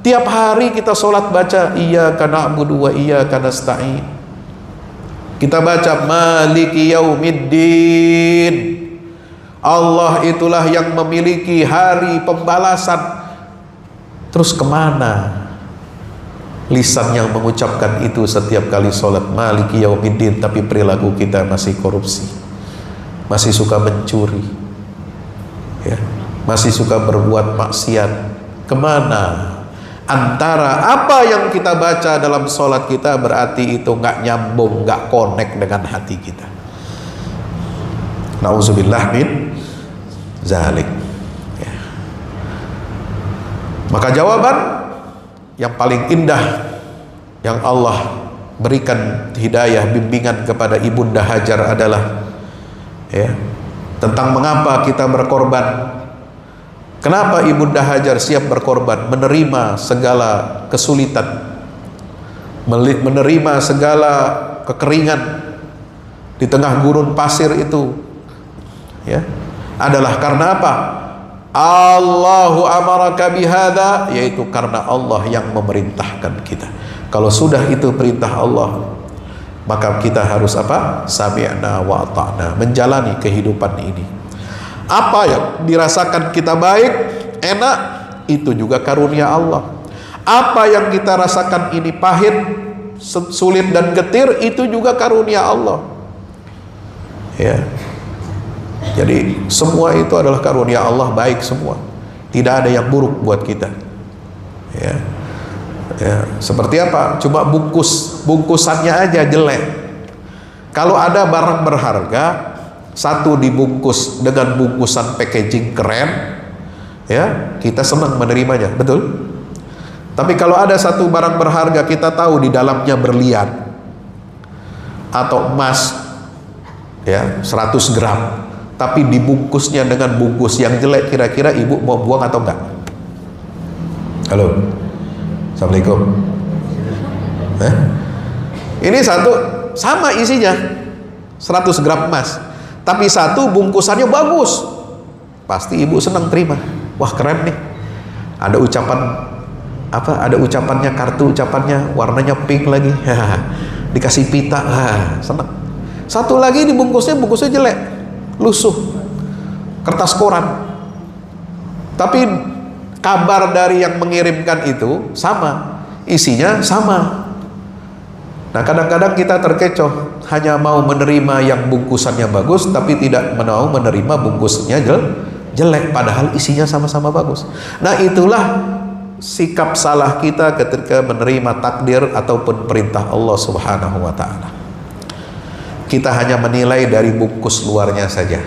Tiap hari kita sholat baca iyyaka na'budu wa iyyaka nasta'in. Kita baca maliki yaumiddin. Allah itulah yang memiliki hari pembalasan. Terus kemana lisan yang mengucapkan itu setiap kali sholat maliki yaumiddin, tapi perilaku kita masih korupsi, masih suka mencuri, ya, masih suka berbuat maksiat? Kemana? Antara apa yang kita baca dalam sholat kita berarti itu nggak nyambung, nggak connect dengan hati kita. Nauzubillah min zalik. Ya. Maka jawaban yang paling indah yang Allah berikan hidayah, bimbingan kepada Ibunda Hajar adalah, ya, tentang mengapa kita berkorban. Kenapa Ibunda Hajar siap berkorban, menerima segala kesulitan, menerima segala kekeringan di tengah gurun pasir itu, ya, adalah karena apa? Allahu amaraka bihada, yaitu karena Allah yang memerintahkan kita. Kalau sudah itu perintah Allah, maka kita harus apa? Sami'na wa ata'na, menjalani kehidupan ini. Apa yang dirasakan kita baik, enak, itu juga karunia Allah. Apa yang kita rasakan ini pahit, sulit dan getir, itu juga karunia Allah. Ya. Jadi semua itu adalah karunia Allah, baik semua. Tidak ada yang buruk buat kita. Ya. Ya. Seperti apa? Cuma bungkusannya aja jelek. Kalau ada barang berharga, satu dibungkus dengan bungkusan packaging keren, ya, kita senang menerimanya, betul? Tapi kalau ada satu barang berharga, kita tahu di dalamnya berlian atau emas, ya, 100 gram, tapi dibungkusnya dengan bungkus yang jelek, kira-kira ibu mau buang atau enggak? Halo, assalamualaikum. Ini satu sama isinya 100 gram emas, tapi satu bungkusannya bagus, pasti ibu senang terima. Wah, keren nih, ada ucapan apa, ada ucapannya, kartu ucapannya warnanya pink lagi, dikasih pita, senang. Satu lagi dibungkusnya, bungkusnya jelek, lusuh, kertas koran, tapi kabar dari yang mengirimkan itu sama, isinya sama. Nah, kadang-kadang kita terkecoh, hanya mau menerima yang bungkusannya bagus, tapi tidak mau menerima bungkusnya jelek, padahal isinya sama-sama bagus. Nah, itulah sikap salah kita ketika menerima takdir ataupun perintah Allah Subhanahu wa ta'ala. Kita hanya menilai dari bungkus luarnya saja,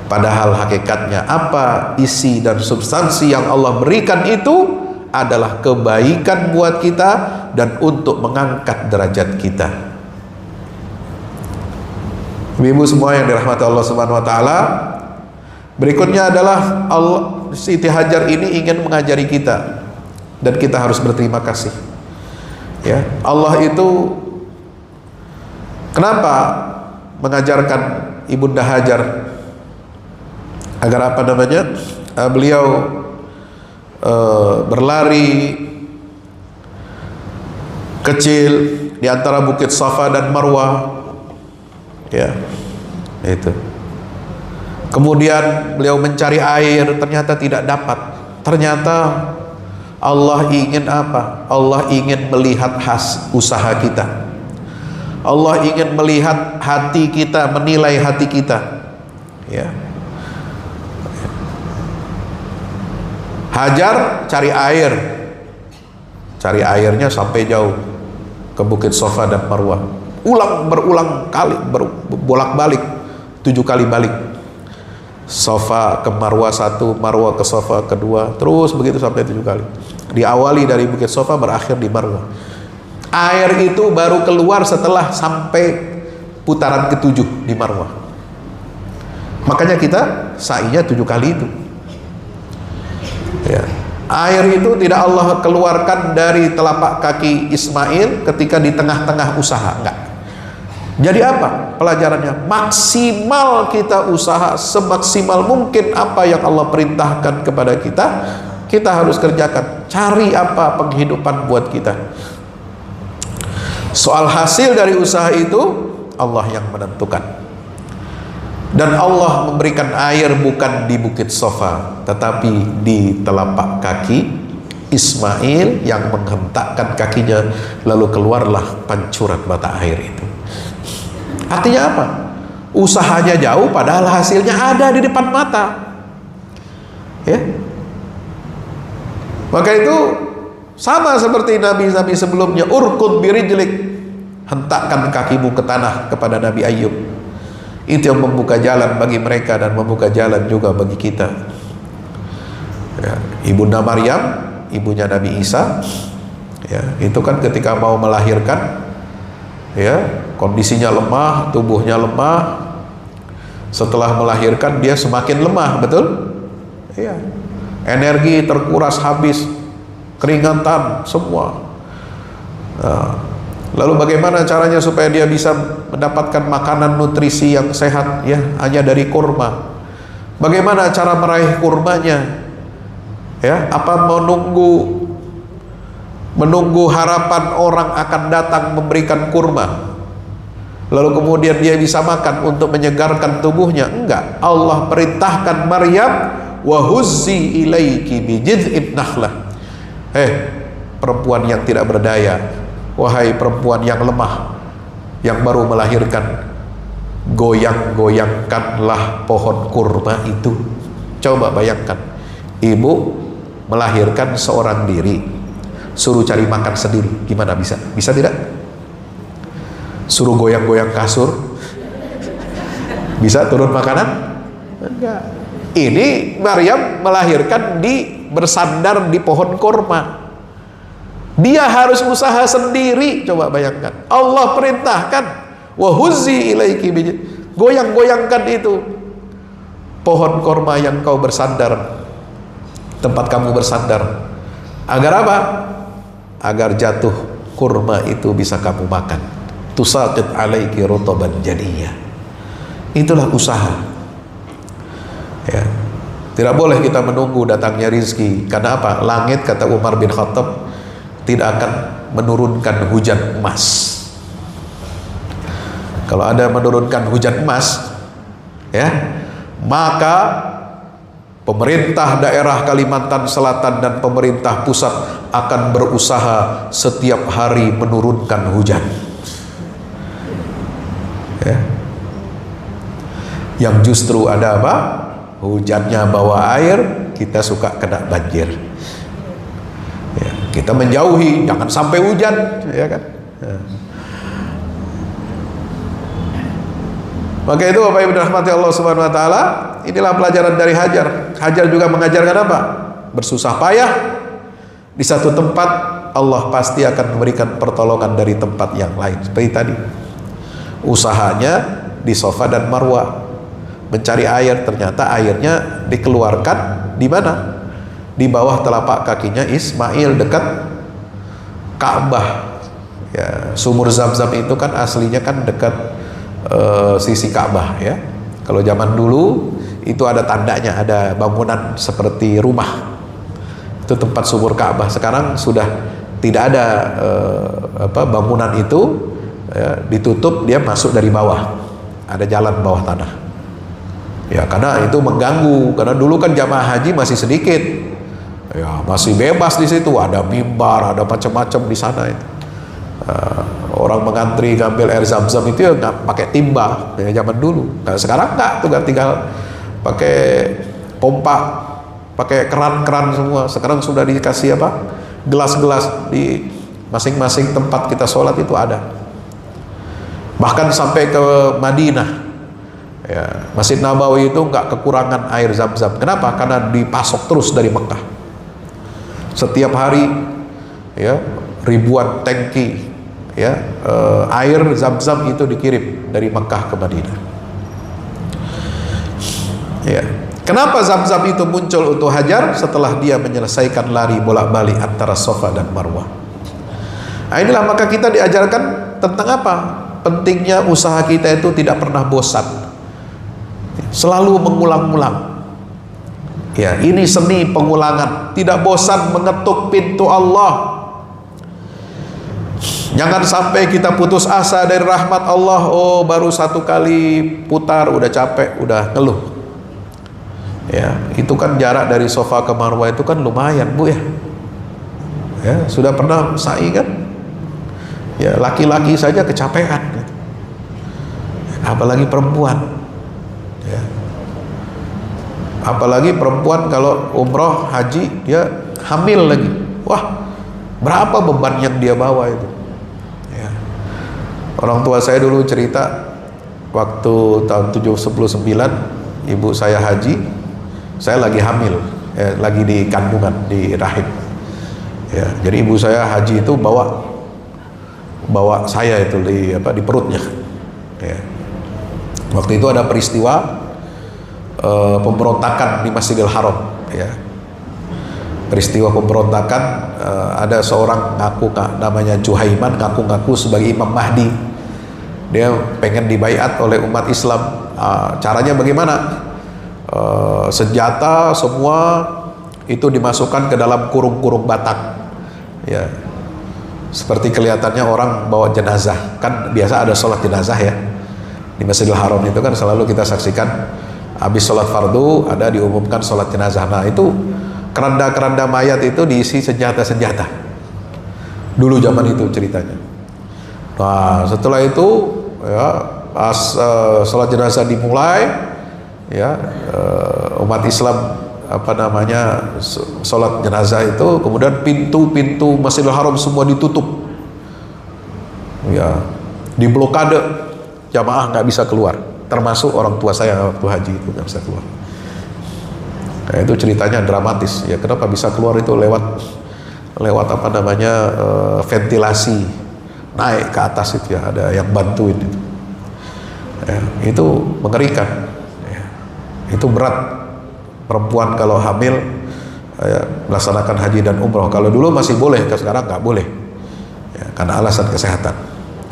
padahal hakikatnya apa isi dan substansi yang Allah berikan itu adalah kebaikan buat kita dan untuk mengangkat derajat kita. Ibu semua yang dirahmati Allah Subhanahu wa ta'ala, berikutnya adalah Siti Hajar ini ingin mengajari kita, dan kita harus berterima kasih. Ya, Allah itu kenapa mengajarkan Ibunda Hajar agar apa namanya? Beliau berlari kecil di antara bukit Safa dan Marwah, ya, itu. Kemudian beliau mencari air, ternyata tidak dapat. Ternyata Allah ingin apa? Allah ingin melihat usaha kita. Allah ingin melihat hati kita, menilai hati kita, ya. Hajar cari air, cari airnya sampai jauh ke bukit Safa dan Marwah, berulang kali, bolak-balik 7 kali balik, Safa ke Marwah 1, Marwah ke Safa kedua, terus begitu sampai 7 kali. Diawali dari bukit Safa, berakhir di Marwah. Air itu baru keluar setelah sampai putaran ke-7 di Marwah. Makanya kita sa'inya 7 kali itu. Ya. Air itu tidak Allah keluarkan dari telapak kaki Ismail ketika di tengah-tengah usaha, enggak. Jadi apa pelajarannya? Maksimal kita usaha, semaksimal mungkin apa yang Allah perintahkan kepada kita, kita harus kerjakan. Cari apa penghidupan buat kita. Soal hasil dari usaha itu Allah yang menentukan. Dan Allah memberikan air bukan di bukit Safa, tetapi di telapak kaki Ismail yang menghentakkan kakinya, lalu keluarlah pancuran mata air itu. Artinya apa? Usahanya jauh, padahal hasilnya ada di depan mata. Ya. Maka itu sama seperti nabi-nabi sebelumnya, urkud birijlik, hentakkan kakimu ke tanah, kepada Nabi Ayub. Itu yang membuka jalan bagi mereka dan membuka jalan juga bagi kita. Ya, Ibunda Maryam, ibunya Nabi Isa, ya, itu kan ketika mau melahirkan, ya, kondisinya lemah, tubuhnya lemah. Setelah melahirkan dia semakin lemah, betul? Ya, energi terkuras habis, keringatan semua. Nah, lalu bagaimana caranya supaya dia bisa mendapatkan makanan nutrisi yang sehat? Ya, hanya dari kurma. Bagaimana cara meraih kurmanya? Ya, apa menunggu harapan orang akan datang memberikan kurma, lalu kemudian dia bisa makan untuk menyegarkan tubuhnya? Enggak. Allah perintahkan Maryam, wa huzzi ilaiki bi jid'in nakhlah. Perempuan yang tidak berdaya, wahai perempuan yang lemah, yang baru melahirkan, goyang-goyangkanlah pohon kurma itu. Coba bayangkan, ibu melahirkan seorang diri, suruh cari makan sendiri, gimana bisa? Bisa tidak? Suruh goyang-goyang kasur, bisa turun makanan? Enggak. Ini Maryam melahirkan bersandar di pohon kurma. Dia harus usaha sendiri. Coba bayangkan, Allah perintahkan, wa huzzi ilaiki goyang-goyangkan itu pohon korma yang kau bersandar, tempat kamu bersandar. Agar apa? Agar jatuh kurma itu bisa kamu makan. Tusaqit alaiki rotoban jadiyah. Itulah usaha. Ya. Tidak boleh kita menunggu datangnya rizki. Karena apa? Langit, kata Umar bin Khattab, tidak akan menurunkan hujan emas. Kalau ada menurunkan hujan emas, ya, maka pemerintah daerah Kalimantan Selatan dan pemerintah pusat akan berusaha setiap hari menurunkan hujan. Ya. Yang justru ada apa? Hujannya bawa air, kita suka kena banjir. Ya, kita menjauhi, jangan sampai hujan, ya kan? Ya. Maka itu Bapak Ibu rahmati Allah Subhanahu wa taala, inilah pelajaran dari Hajar. Hajar juga mengajarkan apa? Bersusah payah di satu tempat, Allah pasti akan memberikan pertolongan dari tempat yang lain. Seperti tadi, usahanya di Safa dan Marwah, mencari air, ternyata airnya dikeluarkan di mana? Di bawah telapak kakinya Ismail, dekat Ka'bah. Ya, sumur Zam-Zam itu kan aslinya kan dekat sisi Ka'bah, ya. Kalau zaman dulu itu ada tandanya, ada bangunan seperti rumah. Itu tempat sumur Ka'bah. Sekarang sudah tidak ada bangunan itu, ya, ditutup, dia masuk dari bawah. Ada jalan bawah tanah. Ya, karena itu mengganggu. Karena dulu kan jamaah haji masih sedikit. Ya, masih bebas di situ, ada mimbar, ada macam-macam di sana itu. Orang mengantri ngambil air Zam-Zam itu ya nggak pakai timba, ya zaman dulu. Nah, sekarang nggak, tuh kan tinggal pakai pompa, pakai keran-keran semua. Sekarang sudah dikasih apa? Gelas-gelas di masing-masing tempat kita sholat itu ada. Bahkan sampai ke Madinah, ya, Masjid Nabawi itu nggak kekurangan air Zam-Zam. Kenapa? Karena dipasok terus dari Mekah. Setiap hari, ya, ribuan tangki, ya, air Zam-Zam itu dikirim dari Mekah ke Madinah. Ya. Kenapa Zam-Zam itu muncul untuk Hajar setelah dia menyelesaikan lari bolak-balik antara Safa dan Marwah? Nah, inilah maka kita diajarkan tentang apa? Pentingnya usaha kita itu tidak pernah bosan, selalu mengulang-ulang. Ya, ini seni pengulangan, tidak bosan mengetuk pintu Allah. Jangan sampai kita putus asa dari rahmat Allah. Oh, baru satu kali putar udah capek, udah ngeluh. Ya, itu kan jarak dari Safa ke Marwah itu kan lumayan, Bu, ya. Ya, sudah pernah sa'i kan? Ya, laki-laki saja kecapean. Apalagi perempuan. Ya. Apalagi perempuan kalau umroh, haji, dia hamil lagi. Wah, berapa beban yang dia bawa itu. Ya. Orang tua saya dulu cerita, waktu tahun 79 ibu saya haji, saya lagi hamil, ya, lagi di kandungan, di rahim. Ya, jadi ibu saya haji itu bawa saya itu di perutnya. Ya. Waktu itu ada peristiwa pemberontakan di Masjidil Haram, ya. Peristiwa pemberontakan, ada seorang namanya Juhaiman, ngaku-ngaku sebagai Imam Mahdi. Dia pengen dibaiat oleh umat Islam. Caranya bagaimana? Senjata semua itu dimasukkan ke dalam kurung-kurung batak, ya, seperti kelihatannya orang bawa jenazah. Kan biasa ada sholat jenazah, ya, di Masjidil Haram itu kan selalu kita saksikan habis sholat fardu ada diumumkan sholat jenazah. Nah, itu keranda-keranda mayat itu diisi senjata-senjata dulu zaman itu ceritanya. Nah, setelah itu, ya, pas sholat jenazah dimulai, ya, umat Islam sholat jenazah itu, kemudian pintu-pintu Masjidil Haram semua ditutup, ya, diblokade, jamaah nggak bisa keluar, termasuk orang tua saya waktu haji itu nggak bisa keluar. Nah, itu ceritanya dramatis, ya. Kenapa bisa keluar itu lewat ventilasi naik ke atas itu, ya, ada yang bantuin itu. Ya, itu mengerikan. Ya, itu berat. Perempuan kalau hamil melaksanakan haji dan umroh. Kalau dulu masih boleh, sekarang nggak boleh. Ya, karena alasan kesehatan.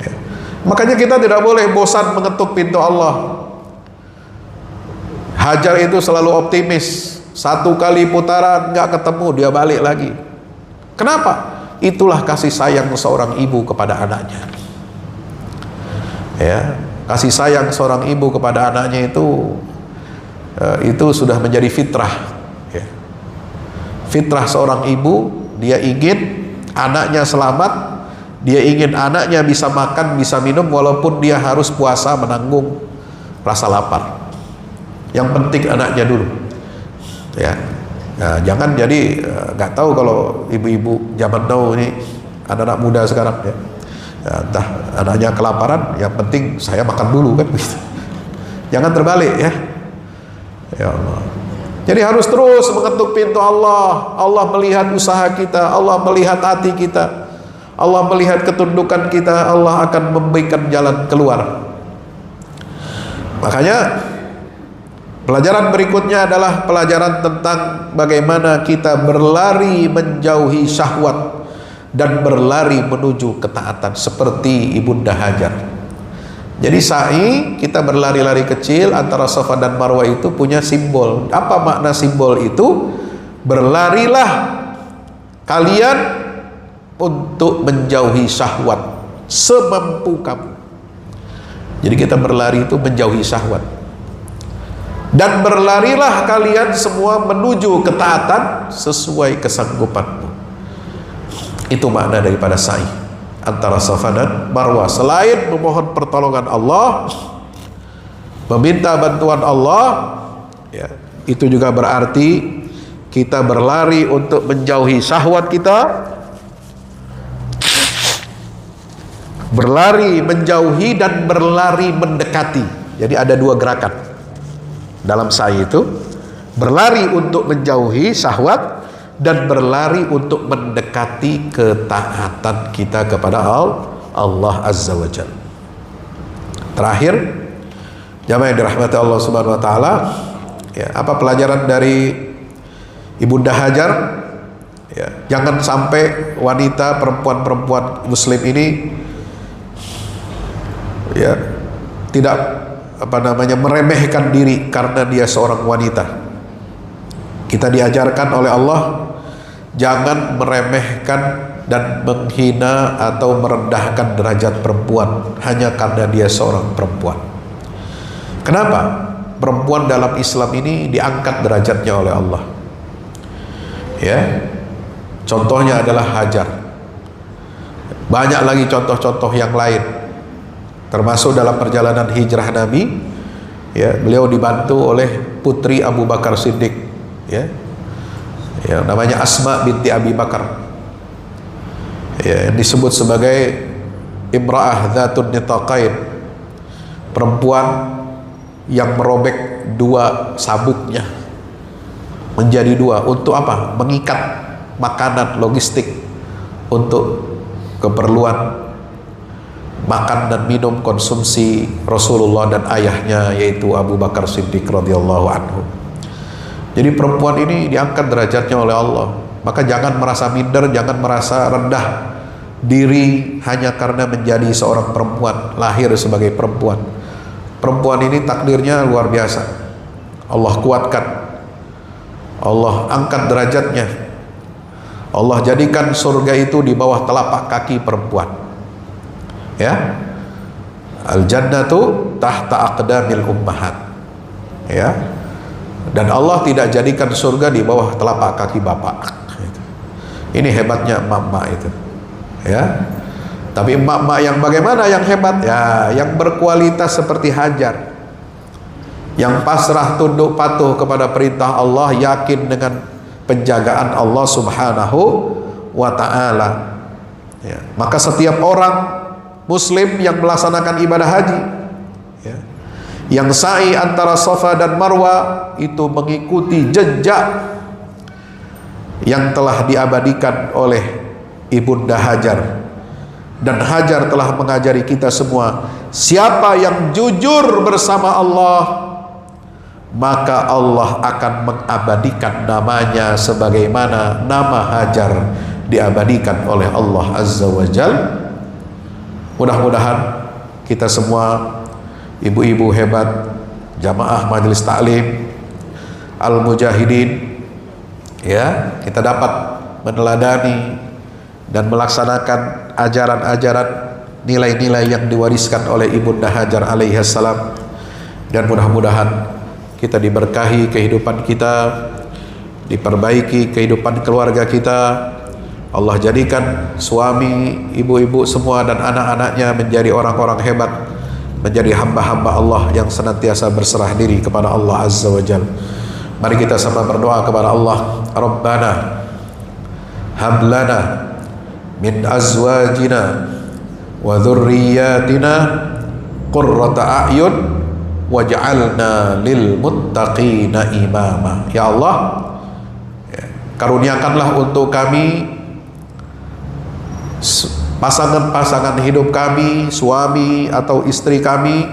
Ya. Makanya kita tidak boleh bosan mengetuk pintu Allah. Hajar itu selalu optimis. Satu kali putaran nggak ketemu, dia balik lagi. Kenapa? Itulah kasih sayang seorang ibu kepada anaknya. Ya, kasih sayang seorang ibu kepada anaknya itu sudah menjadi fitrah. Ya. Fitrah seorang ibu, dia ingin anaknya selamat, dia ingin anaknya bisa makan, bisa minum, walaupun dia harus puasa menanggung rasa lapar. Yang penting anaknya dulu. Ya, nah, jangan jadi nggak tahu kalau ibu-ibu zaman now ini, anak-anak muda sekarang ya, entah anaknya kelaparan, yang penting saya makan dulu kan begitu. Jangan terbalik ya. Ya Allah. Jadi harus terus mengetuk pintu Allah. Allah melihat usaha kita, Allah melihat hati kita, Allah melihat ketundukan kita, Allah akan memberikan jalan keluar. Makanya pelajaran berikutnya adalah pelajaran tentang bagaimana kita berlari menjauhi syahwat dan berlari menuju ketaatan seperti Ibunda Hajar. Jadi sa'i, kita berlari-lari kecil antara Safa dan Marwah itu punya simbol. Apa makna simbol itu? Berlarilah kalian untuk menjauhi syahwat semampu kamu. Jadi kita berlari itu menjauhi syahwat. Dan berlarilah kalian semua menuju ketaatan sesuai kesanggupanmu. Itu makna daripada sa'i antara Safa dan Marwah. Selain memohon pertolongan Allah, meminta bantuan Allah, ya, itu juga berarti kita berlari untuk menjauhi syahwat kita, berlari menjauhi dan berlari mendekati. Jadi ada dua gerakan dalam sa'i itu, berlari untuk menjauhi syahwat dan berlari untuk mendekati ketaatan kita kepada Allah Azza wa Jalla. Terakhir, jamaah yang dirahmati Allah Subhanahu wa taala, ya, apa pelajaran dari Ibunda Hajar? Ya, jangan sampai wanita, perempuan muslim ini ya tidak meremehkan diri karena dia seorang wanita. Kita diajarkan oleh Allah jangan meremehkan dan menghina atau merendahkan derajat perempuan hanya karena dia seorang perempuan. Kenapa? Perempuan dalam Islam ini diangkat derajatnya oleh Allah. Ya, contohnya adalah Hajar. Banyak lagi contoh-contoh yang lain, termasuk dalam perjalanan hijrah Nabi. Ya, beliau dibantu oleh putri Abu Bakar Siddiq. Ya, yang namanya Asma binti Abi Bakar, ya, yang disebut sebagai imra'ah dzatun nitaqain, perempuan yang merobek dua sabuknya menjadi dua. Untuk apa? Mengikat makanan, logistik untuk keperluan makan dan minum konsumsi Rasulullah dan ayahnya, yaitu Abu Bakar Siddiq radhiyallahu anhu. Jadi perempuan ini diangkat derajatnya oleh Allah. Maka jangan merasa minder, jangan merasa rendah diri hanya karena menjadi seorang perempuan, lahir sebagai perempuan. Perempuan ini takdirnya luar biasa. Allah kuatkan, Allah angkat derajatnya, Allah jadikan surga itu di bawah telapak kaki perempuan. Ya, al jannatu tahta aqdamil ummahat. Ya, dan Allah tidak jadikan surga di bawah telapak kaki bapak. Ini hebatnya emak-emak itu. Ya, tapi emak-emak yang bagaimana yang hebat? Ya, yang berkualitas seperti Hajar, yang pasrah tunduk patuh kepada perintah Allah, yakin dengan penjagaan Allah Subhanahu wa ta'ala. Ya, maka setiap orang muslim yang melaksanakan ibadah haji, ya, yang sa'i antara Safa dan Marwah, itu mengikuti jejak yang telah diabadikan oleh Ibunda Hajar Dan Hajar telah mengajari kita semua, siapa yang jujur bersama Allah, maka Allah akan mengabadikan namanya sebagaimana nama Hajar diabadikan oleh Allah Azza wa Jal. Mudah-mudahan kita semua, ibu-ibu hebat, jamaah majelis taklim, al-mujahidin, ya, kita dapat meneladani dan melaksanakan ajaran-ajaran, nilai-nilai yang diwariskan oleh Ibunda Hajar alaihissalam. Dan mudah-mudahan kita diberkahi kehidupan kita, diperbaiki kehidupan keluarga kita. Allah jadikan suami, ibu-ibu semua dan anak-anaknya menjadi orang-orang hebat, menjadi hamba-hamba Allah yang senantiasa berserah diri kepada Allah Azza wa Jalla. Mari kita sama berdoa kepada Allah. Rabbana hablana min azwajina wa dhurriyyatina qurrata a'yun waj'alna lil muttaqina imama. Ya Allah, karuniakanlah untuk kami pasangan-pasangan hidup kami, suami atau istri kami,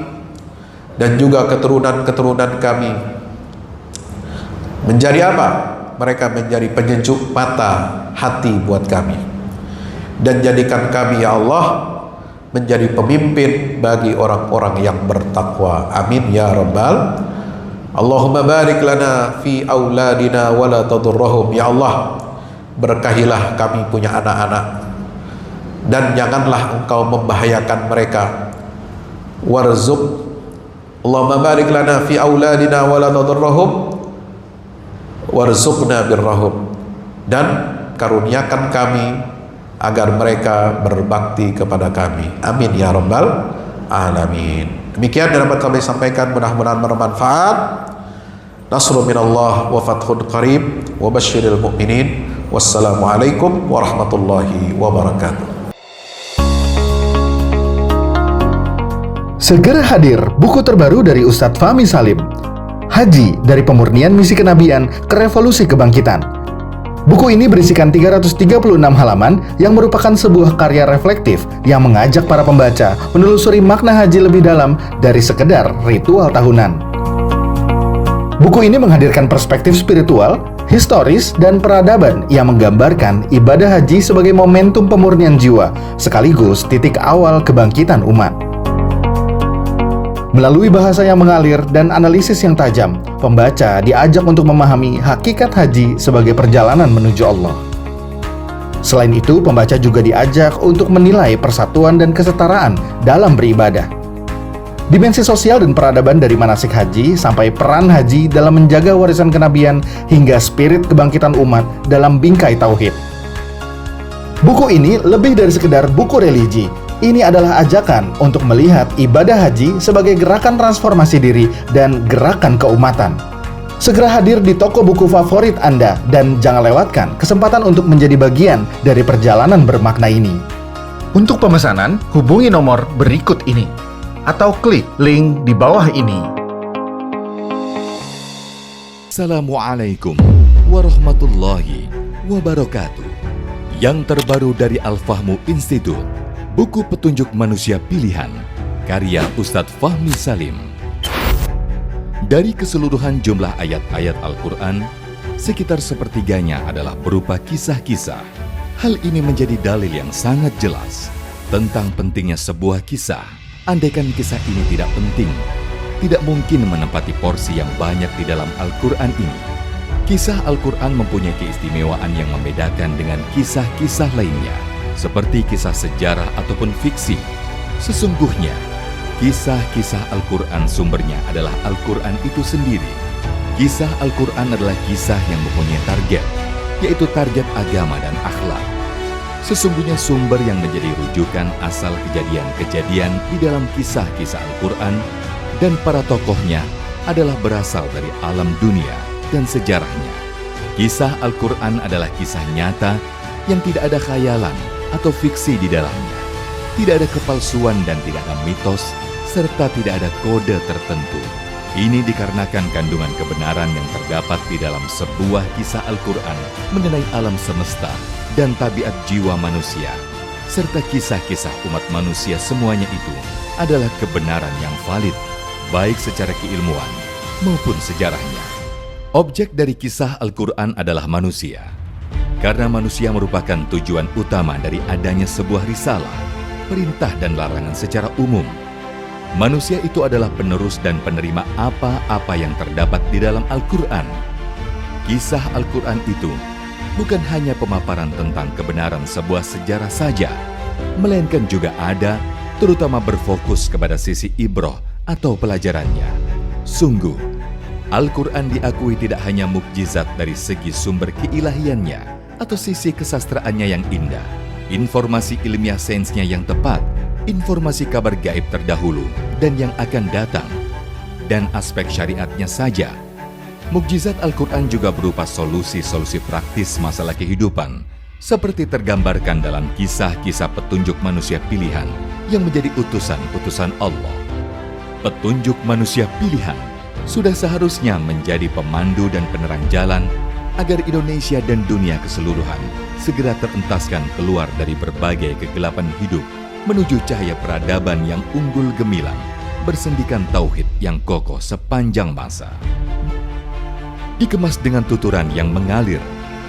dan juga keturunan-keturunan kami menjadi apa? Mereka menjadi penyejuk mata hati buat kami, dan jadikan kami ya Allah menjadi pemimpin bagi orang-orang yang bertakwa. Amin ya rabbal. Allahumma barik lana fi auladina wa la tadurrahum. Ya Allah, berkahilah kami punya anak-anak dan janganlah Engkau membahayakan mereka. Warzuq, Allahumma barik lana fi auladina wa la tadurrahum warzuqna birrahum, dan karuniakan kami agar mereka berbakti kepada kami. Amin ya rabbal alamin. Demikian yang dapat kami sampaikan, mudah-mudahan bermanfaat. Nasrun minallah wa fathun qarib wa basyiril mu'minin. Wassalamualaikum warahmatullahi wabarakatuh. Segera hadir buku terbaru dari Ustadz Fahmi Salim, Haji dari Pemurnian Misi Kenabian ke Revolusi Kebangkitan. Buku ini berisikan 336 halaman yang merupakan sebuah karya reflektif yang mengajak para pembaca menelusuri makna haji lebih dalam dari sekedar ritual tahunan. Buku ini menghadirkan perspektif spiritual, historis, dan peradaban yang menggambarkan ibadah haji sebagai momentum pemurnian jiwa sekaligus titik awal kebangkitan umat. Melalui bahasa yang mengalir dan analisis yang tajam, pembaca diajak untuk memahami hakikat haji sebagai perjalanan menuju Allah. Selain itu, pembaca juga diajak untuk menilai persatuan dan kesetaraan dalam beribadah. Dimensi sosial dan peradaban dari manasik haji sampai peran haji dalam menjaga warisan kenabian hingga spirit kebangkitan umat dalam bingkai tauhid. Buku ini lebih dari sekedar buku religi. Ini adalah ajakan untuk melihat ibadah haji sebagai gerakan transformasi diri dan gerakan keumatan. Segera hadir di toko buku favorit Anda dan jangan lewatkan kesempatan untuk menjadi bagian dari perjalanan bermakna ini. Untuk pemesanan, hubungi nomor berikut ini atau klik link di bawah ini. Assalamualaikum warahmatullahi wabarakatuh. Yang terbaru dari Al-Fahmu Institute, buku petunjuk manusia pilihan, karya Ustadz Fahmi Salim. Dari keseluruhan jumlah ayat-ayat Al-Quran, sekitar sepertiganya adalah berupa kisah-kisah. Hal ini menjadi dalil yang sangat jelas tentang pentingnya sebuah kisah. Andaikan kisah ini tidak penting, tidak mungkin menempati porsi yang banyak di dalam Al-Quran ini. Kisah Al-Quran mempunyai keistimewaan yang membedakan dengan kisah-kisah lainnya, seperti kisah sejarah ataupun fiksi. Sesungguhnya, kisah-kisah Al-Quran sumbernya adalah Al-Quran itu sendiri. Kisah Al-Quran adalah kisah yang mempunyai target, yaitu target agama dan akhlak. Sesungguhnya sumber yang menjadi rujukan asal kejadian-kejadian di dalam kisah-kisah Al-Quran dan para tokohnya adalah berasal dari alam dunia dan sejarahnya. Kisah Al-Quran adalah kisah nyata yang tidak ada khayalan atau fiksi di dalamnya. Tidak ada kepalsuan dan tidak ada mitos, serta tidak ada kode tertentu. Ini dikarenakan kandungan kebenaran yang terdapat di dalam sebuah kisah Al-Quran mengenai alam semesta dan tabiat jiwa manusia, serta kisah-kisah umat manusia semuanya itu adalah kebenaran yang valid, baik secara keilmuan maupun sejarahnya. Objek dari kisah Al-Quran adalah manusia, karena manusia merupakan tujuan utama dari adanya sebuah risalah, perintah dan larangan secara umum. Manusia itu adalah penerus dan penerima apa-apa yang terdapat di dalam Al-Quran. Kisah Al-Quran itu bukan hanya pemaparan tentang kebenaran sebuah sejarah saja, melainkan juga ada, terutama berfokus kepada sisi ibroh atau pelajarannya. Sungguh, Al-Quran diakui tidak hanya mukjizat dari segi sumber keilahiannya atau sisi kesastraannya yang indah, informasi ilmiah sainsnya yang tepat, informasi kabar gaib terdahulu dan yang akan datang, dan aspek syariatnya saja. Mukjizat Al-Quran juga berupa solusi-solusi praktis masalah kehidupan, seperti tergambarkan dalam kisah-kisah petunjuk manusia pilihan yang menjadi utusan-utusan Allah. Petunjuk manusia pilihan sudah seharusnya menjadi pemandu dan penerang jalan agar Indonesia dan dunia keseluruhan segera terentaskan keluar dari berbagai kegelapan hidup menuju cahaya peradaban yang unggul gemilang, bersendikan tauhid yang kokoh sepanjang masa. Dikemas dengan tuturan yang mengalir,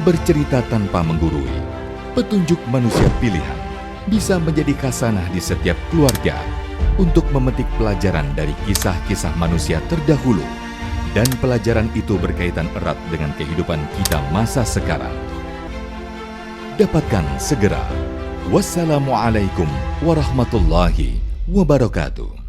bercerita tanpa menggurui, petunjuk manusia pilihan bisa menjadi khasanah di setiap keluarga untuk memetik pelajaran dari kisah-kisah manusia terdahulu, dan pelajaran itu berkaitan erat dengan kehidupan kita masa sekarang. Dapatkan segera. Wassalamualaikum warahmatullahi wabarakatuh.